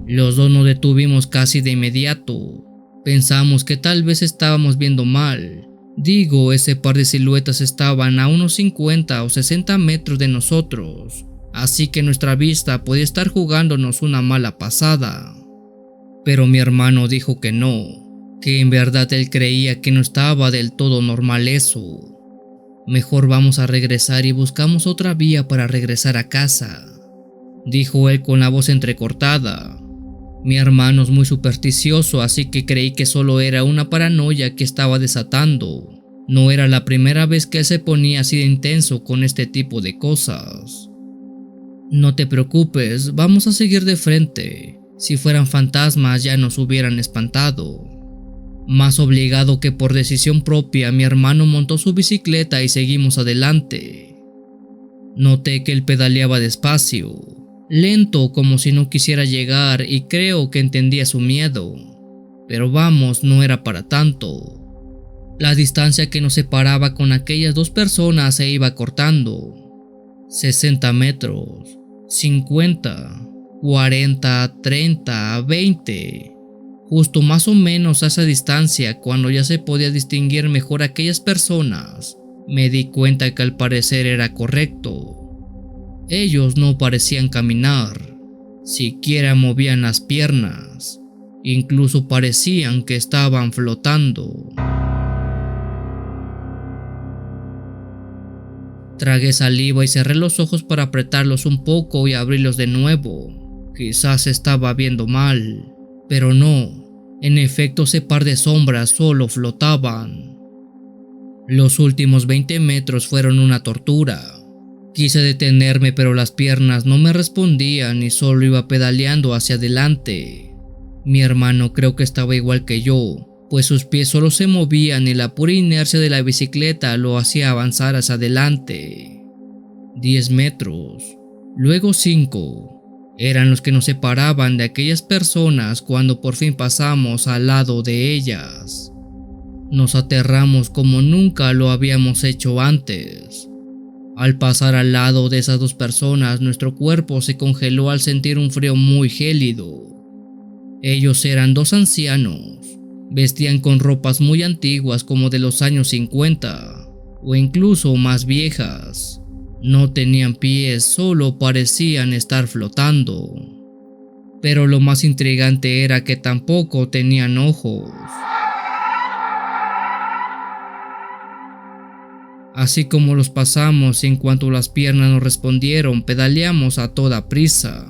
Los dos nos detuvimos casi de inmediato. Pensamos que tal vez estábamos viendo mal. Digo, ese par de siluetas estaban a unos 50 o 60 metros de nosotros, así que nuestra vista podía estar jugándonos una mala pasada. Pero mi hermano dijo que no, que en verdad él creía que no estaba del todo normal eso. Mejor vamos a regresar y buscamos otra vía para regresar a casa, dijo él con la voz entrecortada. Mi hermano es muy supersticioso, así que creí que solo era una paranoia que estaba desatando. No era la primera vez que él se ponía así de intenso con este tipo de cosas. No te preocupes, vamos a seguir de frente. Si fueran fantasmas ya nos hubieran espantado. Más obligado que por decisión propia, mi hermano montó su bicicleta y seguimos adelante. Noté que él pedaleaba despacio. lento como si no quisiera llegar, y creo que entendía su miedo. Pero vamos, no era para tanto. La distancia que nos separaba con aquellas dos personas se iba cortando. 60 metros, 50, 40, 30, 20. Justo más o menos a esa distancia, cuando ya se podía distinguir mejor aquellas personas, me di cuenta que al parecer era correcto. Ellos no parecían caminar, siquiera movían las piernas, incluso parecían que estaban flotando. Tragué saliva y cerré los ojos para apretarlos un poco y abrirlos de nuevo. Quizás estaba viendo mal, pero no. En efecto, ese par de sombras solo flotaban. Los últimos 20 metros fueron una tortura. Quise detenerme, pero las piernas no me respondían y solo iba pedaleando hacia adelante. Mi hermano creo que estaba igual que yo, pues sus pies solo se movían y la pura inercia de la bicicleta lo hacía avanzar hacia adelante. 10 metros, luego 5. Eran los que nos separaban de aquellas personas cuando por fin pasamos al lado de ellas. Nos aterramos como nunca lo habíamos hecho antes. Al pasar al lado de esas dos personas, nuestro cuerpo se congeló al sentir un frío muy gélido. Ellos eran dos ancianos. Vestían con ropas muy antiguas como de los años 50 o incluso más viejas. No tenían pies, solo parecían estar flotando. Pero lo más intrigante era que tampoco tenían ojos. Así como los pasamos y en cuanto las piernas nos respondieron, pedaleamos a toda prisa.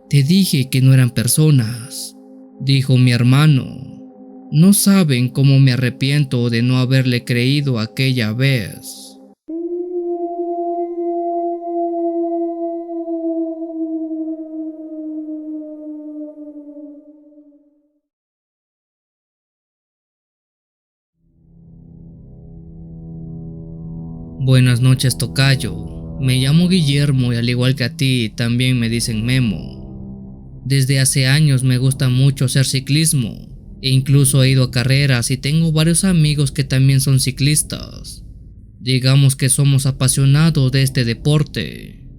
Te dije que no eran personas, dijo mi hermano. No saben cómo me arrepiento de no haberle creído aquella vez. Buenas noches, tocayo. Me llamo Guillermo y al igual que a ti, también me dicen Memo. Desde hace años me gusta mucho hacer ciclismo e incluso he ido a carreras y tengo varios amigos que también son ciclistas. Digamos que somos apasionados de este deporte.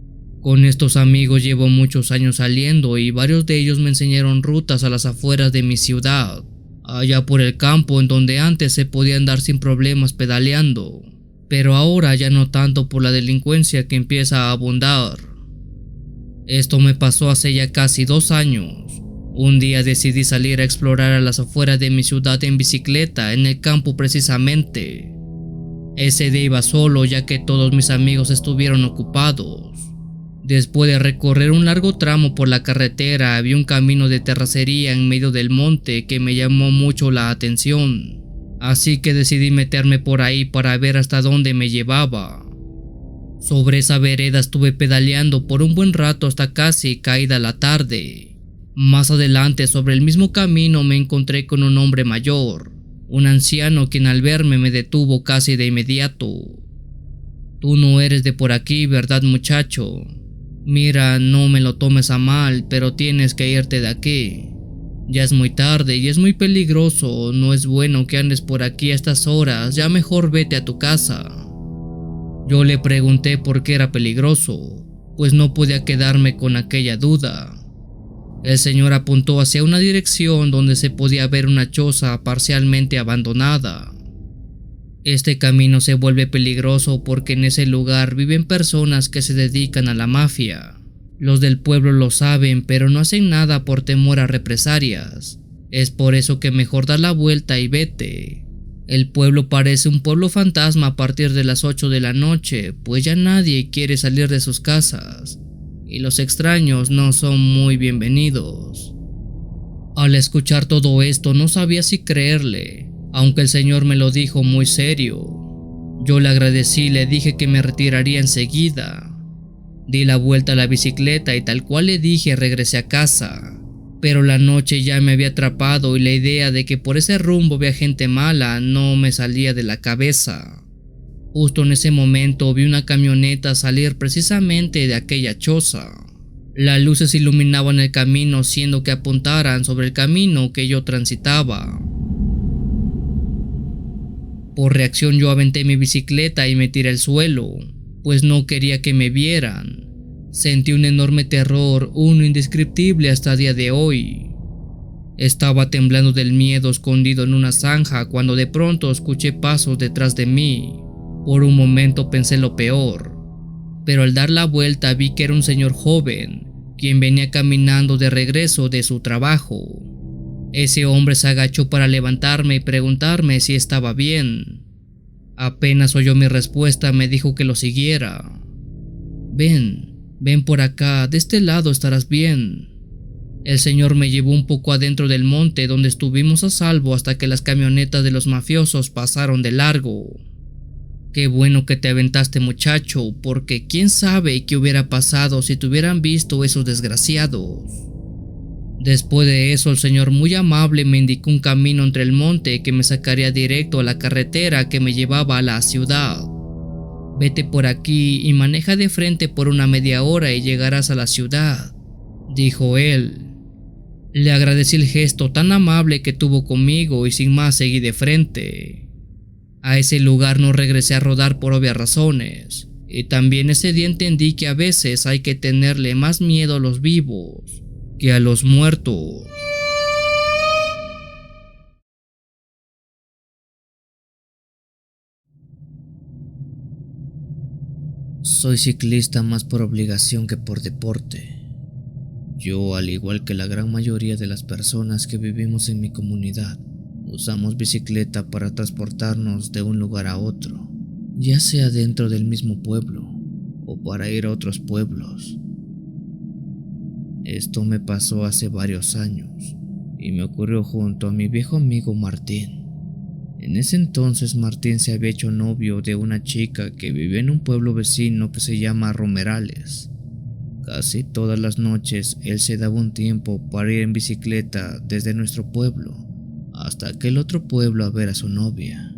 Con estos amigos llevo muchos años saliendo y varios de ellos me enseñaron rutas a las afueras de mi ciudad, allá por el campo en donde antes se podía andar sin problemas pedaleando. Pero ahora ya no tanto por la delincuencia que empieza a abundar. Esto me pasó hace ya casi 2 años. Un día decidí salir a explorar a las afueras de mi ciudad en bicicleta, en el campo precisamente. Ese día iba solo ya que todos mis amigos estuvieron ocupados. Después de recorrer un largo tramo por la carretera, vi un camino de terracería en medio del monte que me llamó mucho la atención. Así que decidí meterme por ahí para ver hasta dónde me llevaba. Sobre esa vereda estuve pedaleando por un buen rato hasta casi caída la tarde. Más adelante, sobre el mismo camino, me encontré con un hombre mayor, un anciano quien al verme me detuvo casi de inmediato. Tú no eres de por aquí, ¿verdad, muchacho? Mira, no me lo tomes a mal, pero tienes que irte de aquí. Ya es muy tarde y es muy peligroso, no es bueno que andes por aquí a estas horas, ya mejor vete a tu casa. Yo le pregunté por qué era peligroso, pues no podía quedarme con aquella duda. El señor apuntó hacia una dirección donde se podía ver una choza parcialmente abandonada. Este camino se vuelve peligroso porque en ese lugar viven personas que se dedican a la mafia. Los del pueblo lo saben, pero no hacen nada por temor a represalias. Es por eso que mejor da la vuelta y vete. El pueblo parece un pueblo fantasma a partir de las 8 de la noche, pues ya nadie quiere salir de sus casas, y los extraños no son muy bienvenidos. Al escuchar todo esto no sabía si creerle, aunque el señor me lo dijo muy serio. Yo le agradecí y le dije que me retiraría enseguida. Di la vuelta a la bicicleta y tal cual le dije regresé a casa, pero la noche ya me había atrapado y la idea de que por ese rumbo había gente mala no me salía de la cabeza. Justo en ese momento vi una camioneta salir precisamente de aquella choza. Las luces iluminaban el camino, siendo que apuntaran sobre el camino que yo transitaba. Por reacción yo aventé mi bicicleta y me tiré al suelo, pues no quería que me vieran. Sentí un enorme terror, uno indescriptible hasta el día de hoy. Estaba temblando del miedo escondido en una zanja cuando de pronto escuché pasos detrás de mí. Por un momento pensé lo peor, pero al dar la vuelta vi que era un señor joven, quien venía caminando de regreso de su trabajo. Ese hombre se agachó para levantarme y preguntarme si estaba bien. Apenas oyó mi respuesta me dijo que lo siguiera. Ven por acá, de este lado estarás bien. El señor me llevó un poco adentro del monte donde estuvimos a salvo hasta que las camionetas de los mafiosos pasaron de largo. Qué bueno que te aventaste, muchacho, porque quién sabe qué hubiera pasado si te hubieran visto esos desgraciados. Después de eso, el señor muy amable me indicó un camino entre el monte que me sacaría directo a la carretera que me llevaba a la ciudad. Vete por aquí y maneja de frente por una media hora y llegarás a la ciudad, dijo él. Le agradecí el gesto tan amable que tuvo conmigo y sin más seguí de frente. A ese lugar no regresé a rodar por obvias razones, y también ese día entendí que a veces hay que tenerle más miedo a los vivos que a los muertos. Soy ciclista más por obligación que por deporte. Yo, al igual que la gran mayoría de las personas que vivimos en mi comunidad, usamos bicicleta para transportarnos de un lugar a otro, ya sea dentro del mismo pueblo o para ir a otros pueblos. Esto me pasó hace varios años y me ocurrió junto a mi viejo amigo Martín. En ese entonces Martín se había hecho novio de una chica que vivía en un pueblo vecino que se llama Romerales. Casi todas las noches él se daba un tiempo para ir en bicicleta desde nuestro pueblo hasta aquel otro pueblo a ver a su novia.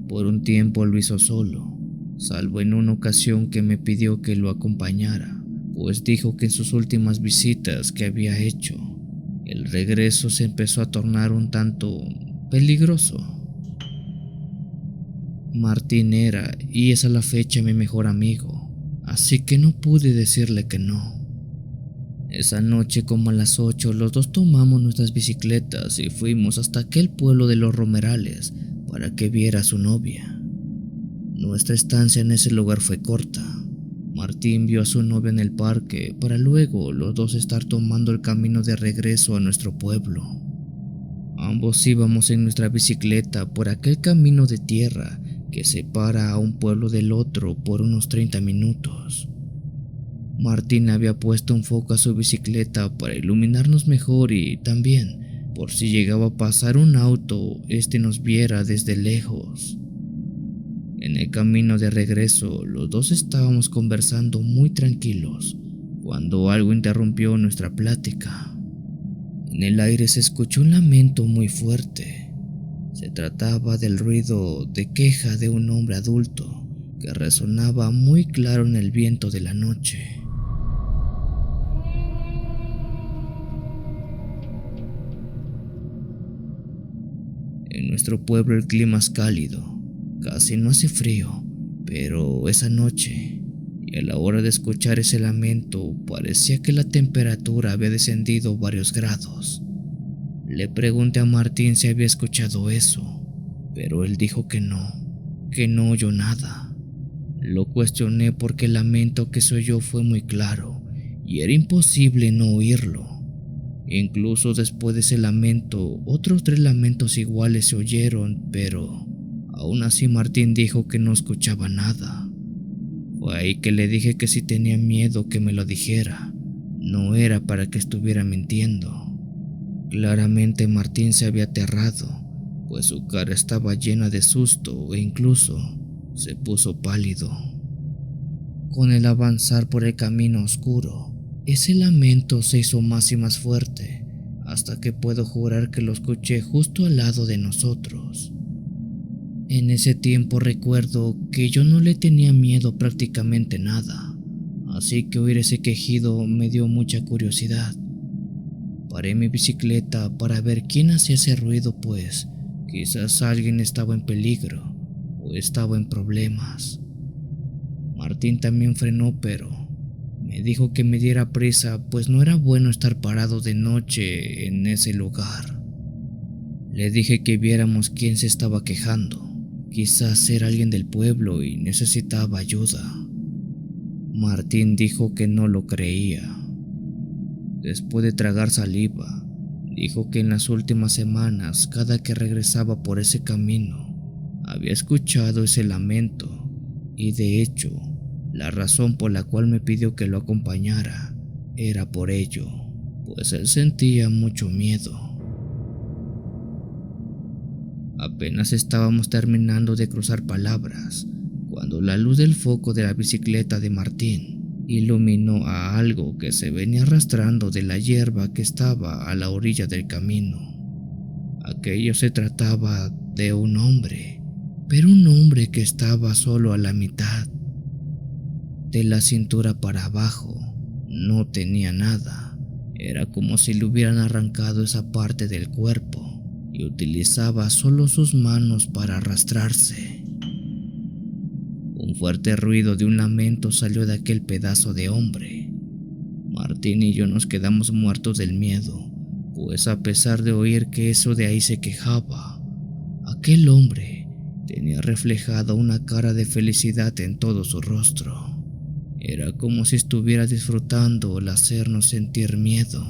Por un tiempo lo hizo solo, salvo en una ocasión que me pidió que lo acompañara, pues dijo que en sus últimas visitas que había hecho, el regreso se empezó a tornar un tanto peligroso. Martín era y es a la fecha mi mejor amigo, así que no pude decirle que no. Esa noche, como a las 8, los dos tomamos nuestras bicicletas y fuimos hasta aquel pueblo de los Romerales para que viera a su novia. Nuestra estancia en ese lugar fue corta. Martín vio a su novia en el parque para luego los dos estar tomando el camino de regreso a nuestro pueblo. Ambos íbamos en nuestra bicicleta por aquel camino de tierra que separa a un pueblo del otro por unos 30 minutos. Martín había puesto un foco a su bicicleta para iluminarnos mejor y también, por si llegaba a pasar un auto, este nos viera desde lejos. En el camino de regreso, los dos estábamos conversando muy tranquilos, cuando algo interrumpió nuestra plática. En el aire se escuchó un lamento muy fuerte. Se trataba del ruido de queja de un hombre adulto que resonaba muy claro en el viento de la noche. En nuestro pueblo el clima es cálido, casi no hace frío, pero esa noche, y a la hora de escuchar ese lamento, parecía que la temperatura había descendido varios grados. Le pregunté a Martín si había escuchado eso, pero él dijo que no oyó nada. Lo cuestioné porque el lamento que se oyó fue muy claro y era imposible no oírlo. Incluso después de ese lamento, otros 3 lamentos iguales se oyeron, pero aún así Martín dijo que no escuchaba nada. Fue ahí que le dije que si tenía miedo que me lo dijera, no era para que estuviera mintiendo. Claramente Martín se había aterrado, pues su cara estaba llena de susto e incluso se puso pálido. Con el avanzar por el camino oscuro, ese lamento se hizo más y más fuerte, hasta que puedo jurar que lo escuché justo al lado de nosotros. En ese tiempo recuerdo que yo no le tenía miedo prácticamente nada, así que oír ese quejido me dio mucha curiosidad. Paré mi bicicleta para ver quién hacía ese ruido, pues quizás alguien estaba en peligro o estaba en problemas. Martín también frenó, pero me dijo que me diera prisa, pues no era bueno estar parado de noche en ese lugar. Le dije que viéramos quién se estaba quejando. Quizás era alguien del pueblo y necesitaba ayuda. Martín dijo que no lo creía. Después de tragar saliva, dijo que en las últimas semanas, cada que regresaba por ese camino, había escuchado ese lamento, y de hecho, la razón por la cual me pidió que lo acompañara era por ello, pues él sentía mucho miedo. Apenas estábamos terminando de cruzar palabras, cuando la luz del foco de la bicicleta de Martín iluminó a algo que se venía arrastrando de la hierba que estaba a la orilla del camino. Aquello se trataba de un hombre, pero un hombre que estaba solo a la mitad. De la cintura para abajo no tenía nada. Era como si le hubieran arrancado esa parte del cuerpo y utilizaba solo sus manos para arrastrarse. Un fuerte ruido de un lamento salió de aquel pedazo de hombre. Martín y yo nos quedamos muertos del miedo, pues a pesar de oír que eso de ahí se quejaba, aquel hombre tenía reflejada una cara de felicidad en todo su rostro. Era como si estuviera disfrutando el hacernos sentir miedo.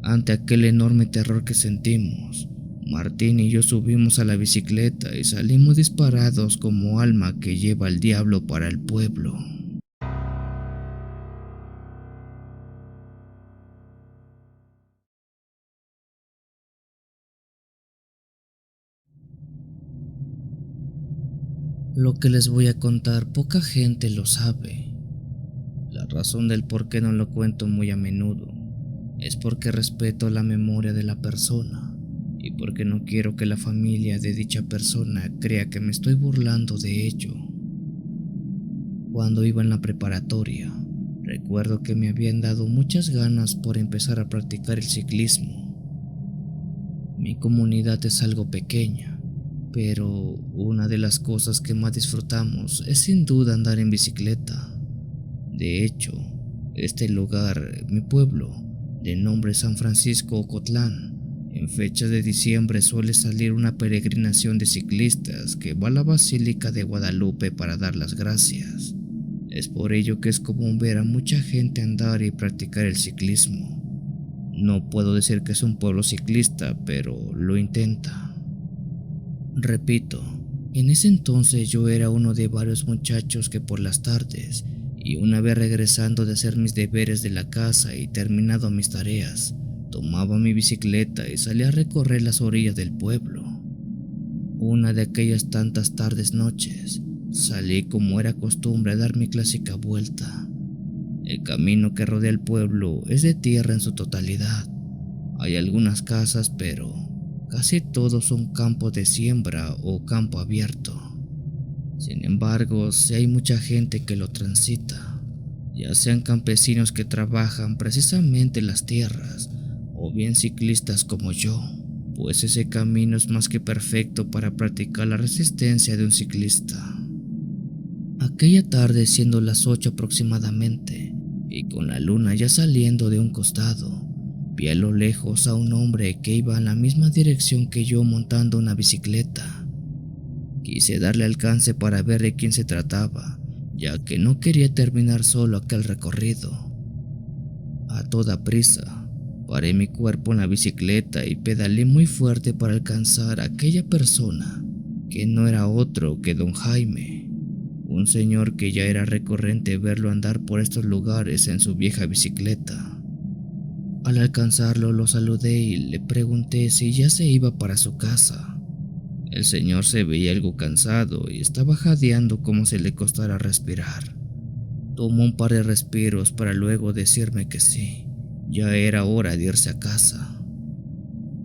Ante aquel enorme terror que sentimos, Martín y yo subimos a la bicicleta y salimos disparados como alma que lleva al diablo para el pueblo. Lo que les voy a contar poca gente lo sabe. La razón del por qué no lo cuento muy a menudo es porque respeto la memoria de la persona y porque no quiero que la familia de dicha persona crea que me estoy burlando de ello. Cuando iba en la preparatoria, recuerdo que me habían dado muchas ganas por empezar a practicar el ciclismo. Mi comunidad es algo pequeña, pero una de las cosas que más disfrutamos es sin duda andar en bicicleta. De hecho, este lugar, mi pueblo, de nombre San Francisco Ocotlán, en fechas de diciembre suele salir una peregrinación de ciclistas que va a la Basílica de Guadalupe para dar las gracias. Es por ello que es común ver a mucha gente andar y practicar el ciclismo. No puedo decir que es un pueblo ciclista, pero lo intenta. Repito, en ese entonces yo era uno de varios muchachos que por las tardes, y una vez regresando de hacer mis deberes de la casa y terminado mis tareas, tomaba mi bicicleta y salía a recorrer las orillas del pueblo. Una de aquellas tantas tardes noches, salí como era costumbre a dar mi clásica vuelta. El camino que rodea el pueblo es de tierra en su totalidad. Hay algunas casas, pero casi todos son campos de siembra o campo abierto. Sin embargo, sí hay mucha gente que lo transita, ya sean campesinos que trabajan precisamente las tierras, o bien ciclistas como yo, pues ese camino es más que perfecto para practicar la resistencia de un ciclista. Aquella tarde, siendo las 8 aproximadamente, y con la luna ya saliendo de un costado, vi a lo lejos a un hombre que iba en la misma dirección que yo montando una bicicleta. Quise darle alcance para ver de quién se trataba, ya que no quería terminar solo aquel recorrido. A toda prisa, paré mi cuerpo en la bicicleta y pedaleé muy fuerte para alcanzar a aquella persona, que no era otro que don Jaime, un señor que ya era recurrente verlo andar por estos lugares en su vieja bicicleta. Al alcanzarlo lo saludé y le pregunté si ya se iba para su casa. El señor se veía algo cansado y estaba jadeando como si le costara respirar. Tomó un par de respiros para luego decirme que sí, ya era hora de irse a casa.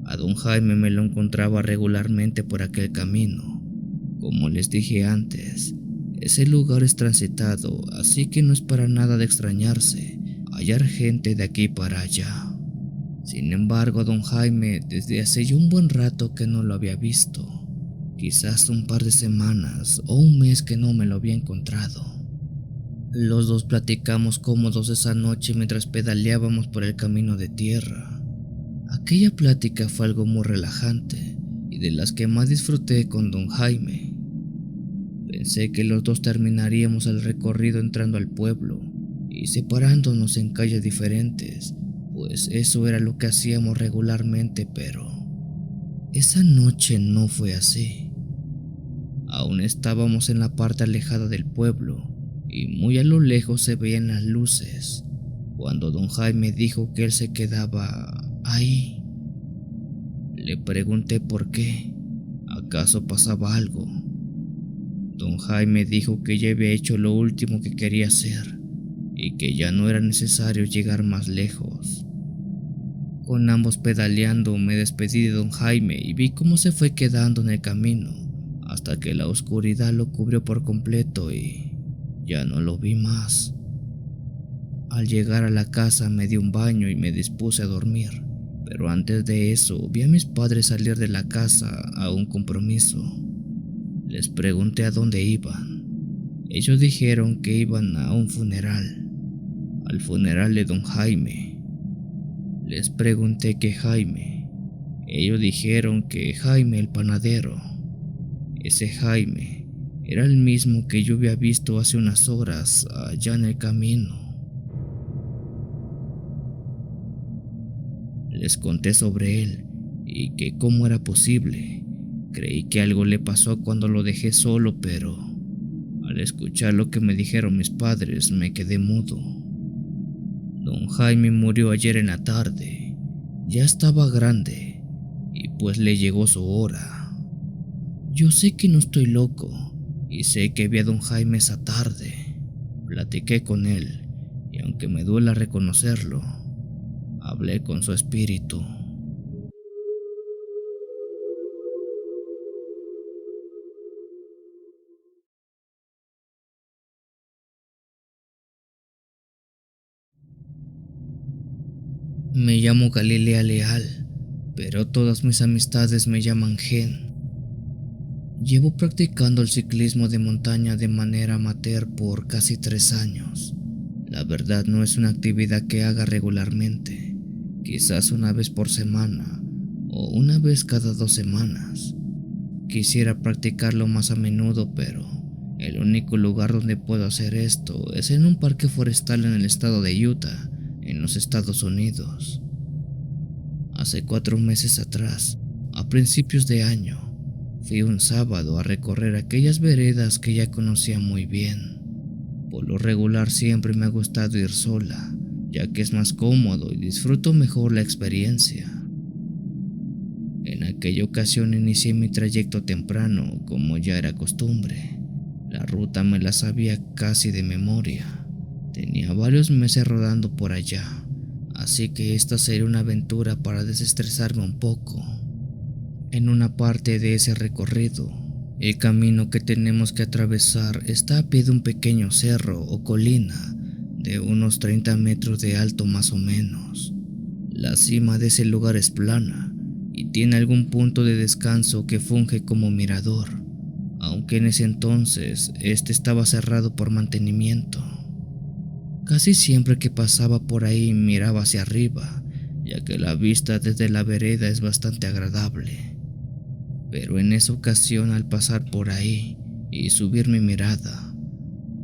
A don Jaime me lo encontraba regularmente por aquel camino. Como les dije antes, Ese lugar es transitado, así que no es para nada de extrañarse hallar gente de aquí para allá. Sin embargo, don Jaime desde hace ya un buen rato que no lo había visto, quizás un par de semanas o un mes que no me lo había encontrado. Los dos platicamos cómodos esa noche mientras pedaleábamos por el camino de tierra. Aquella plática fue algo muy relajante y de las que más disfruté con don Jaime. Pensé que los dos terminaríamos el recorrido entrando al pueblo y separándonos en calles diferentes, pues eso era lo que hacíamos regularmente, pero esa noche no fue así. Aún estábamos en la parte alejada del pueblo y muy a lo lejos se veían las luces, cuando don Jaime dijo que él se quedaba ahí. Le pregunté por qué, ¿acaso pasaba algo? Don Jaime dijo que ya había hecho lo último que quería hacer y que ya no era necesario llegar más lejos. Con ambos pedaleando me despedí de don Jaime y vi cómo se fue quedando en el camino hasta que la oscuridad lo cubrió por completo y ya no lo vi más. Al llegar a la casa me di un baño y me dispuse a dormir, pero antes de eso vi a mis padres salir de la casa a un compromiso. Les pregunté a dónde iban. Ellos dijeron que iban a un funeral, al funeral de don Jaime. Les pregunté qué Jaime. Ellos dijeron que Jaime el panadero. Ese Jaime era el mismo que yo había visto hace unas horas allá en el camino. Les conté sobre él y que cómo era posible. Creí que algo le pasó cuando lo dejé solo, pero al escuchar lo que me dijeron mis padres me quedé mudo. Don Jaime murió ayer en la tarde. Ya estaba grande y pues le llegó su hora. Yo sé que no estoy loco y sé que vi a don Jaime esa tarde. Platiqué con él y aunque me duela reconocerlo, hablé con su espíritu. Me llamo Galilea Leal, pero todas mis amistades me llaman Gen. Llevo practicando el ciclismo de montaña de manera amateur por casi 3 años. La verdad no es una actividad que haga regularmente, quizás una vez por semana o una vez cada 2 semanas. Quisiera practicarlo más a menudo, pero el único lugar donde puedo hacer esto es en un parque forestal en el estado de Utah, en los Estados Unidos. Hace 4 meses atrás, a principios de año, fui un sábado a recorrer aquellas veredas que ya conocía muy bien. Por lo regular siempre me ha gustado ir sola, ya que es más cómodo y disfruto mejor la experiencia. En aquella ocasión inicié mi trayecto temprano, como ya era costumbre. La ruta me la sabía casi de memoria. Tenía varios meses rodando por allá, así que esta sería una aventura para desestresarme un poco. En una parte de ese recorrido, el camino que tenemos que atravesar está a pie de un pequeño cerro o colina de unos 30 metros de alto más o menos. La cima de ese lugar es plana y tiene algún punto de descanso que funge como mirador, aunque en ese entonces este estaba cerrado por mantenimiento. Casi siempre que pasaba por ahí miraba hacia arriba, ya que la vista desde la vereda es bastante agradable. Pero en esa ocasión, al pasar por ahí y subir mi mirada,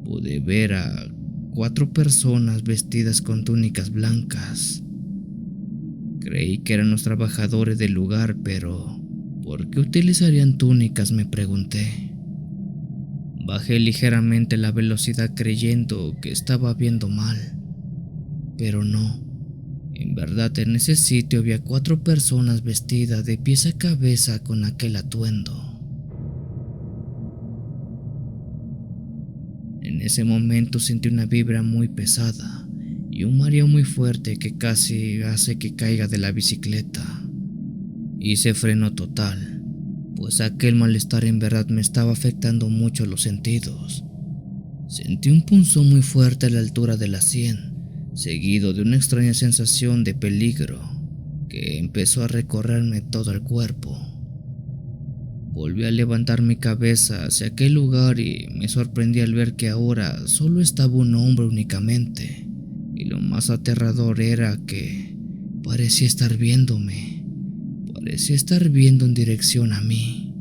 pude ver a 4 personas vestidas con túnicas blancas. Creí que eran los trabajadores del lugar, pero ¿por qué utilizarían túnicas?, me pregunté. Bajé ligeramente la velocidad creyendo que estaba viendo mal, pero no. En verdad en ese sitio había 4 personas vestidas de pies a cabeza con aquel atuendo. En ese momento sentí una vibra muy pesada y un mareo muy fuerte que casi hace que caiga de la bicicleta. Hice freno total, pues aquel malestar en verdad me estaba afectando mucho los sentidos. Sentí un punzón muy fuerte a la altura de la sien, seguido de una extraña sensación de peligro que empezó a recorrerme todo el cuerpo. Volví a levantar mi cabeza hacia aquel lugar y me sorprendí al ver que ahora solo estaba un hombre únicamente, y lo más aterrador era que parecía estar viéndome, parecía estar viendo en dirección a mí.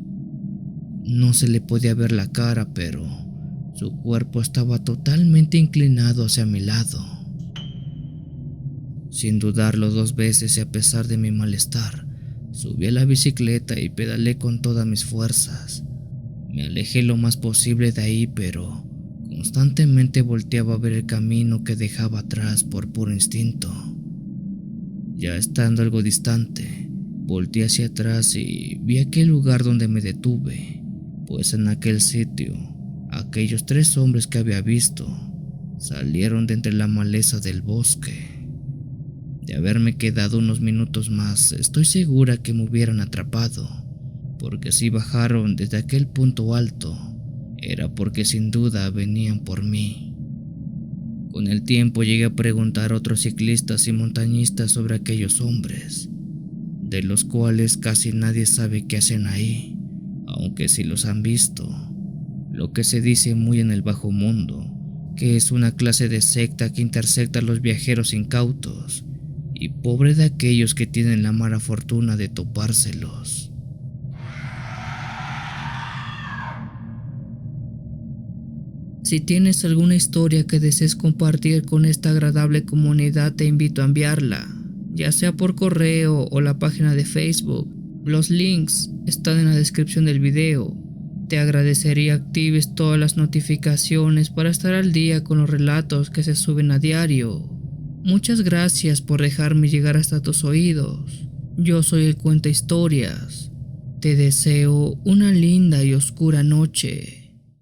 No se le podía ver la cara, pero su cuerpo estaba totalmente inclinado hacia mi lado. Sin dudarlo 2 veces y a pesar de mi malestar, subí a la bicicleta y pedalé con todas mis fuerzas. Me alejé lo más posible de ahí, pero constantemente volteaba a ver el camino que dejaba atrás por puro instinto. Ya estando algo distante, volteé hacia atrás y vi aquel lugar donde me detuve, pues en aquel sitio, aquellos 3 hombres que había visto salieron de entre la maleza del bosque. De haberme quedado unos minutos más, estoy segura que me hubieran atrapado, porque si bajaron desde aquel punto alto, era porque sin duda venían por mí. Con el tiempo llegué a preguntar a otros ciclistas y montañistas sobre aquellos hombres, de los cuales casi nadie sabe qué hacen ahí, aunque sí los han visto. Lo que se dice muy en el bajo mundo, que es una clase de secta que intersecta a los viajeros incautos, y pobre de aquellos que tienen la mala fortuna de topárselos. Si tienes alguna historia que desees compartir con esta agradable comunidad, te invito a enviarla, ya sea por correo o la página de Facebook. Los links están en la descripción del video. Te agradecería actives todas las notificaciones para estar al día con los relatos que se suben a diario. Muchas gracias por dejarme llegar hasta tus oídos. Yo soy el Cuenta Historias. Te deseo una linda y oscura noche.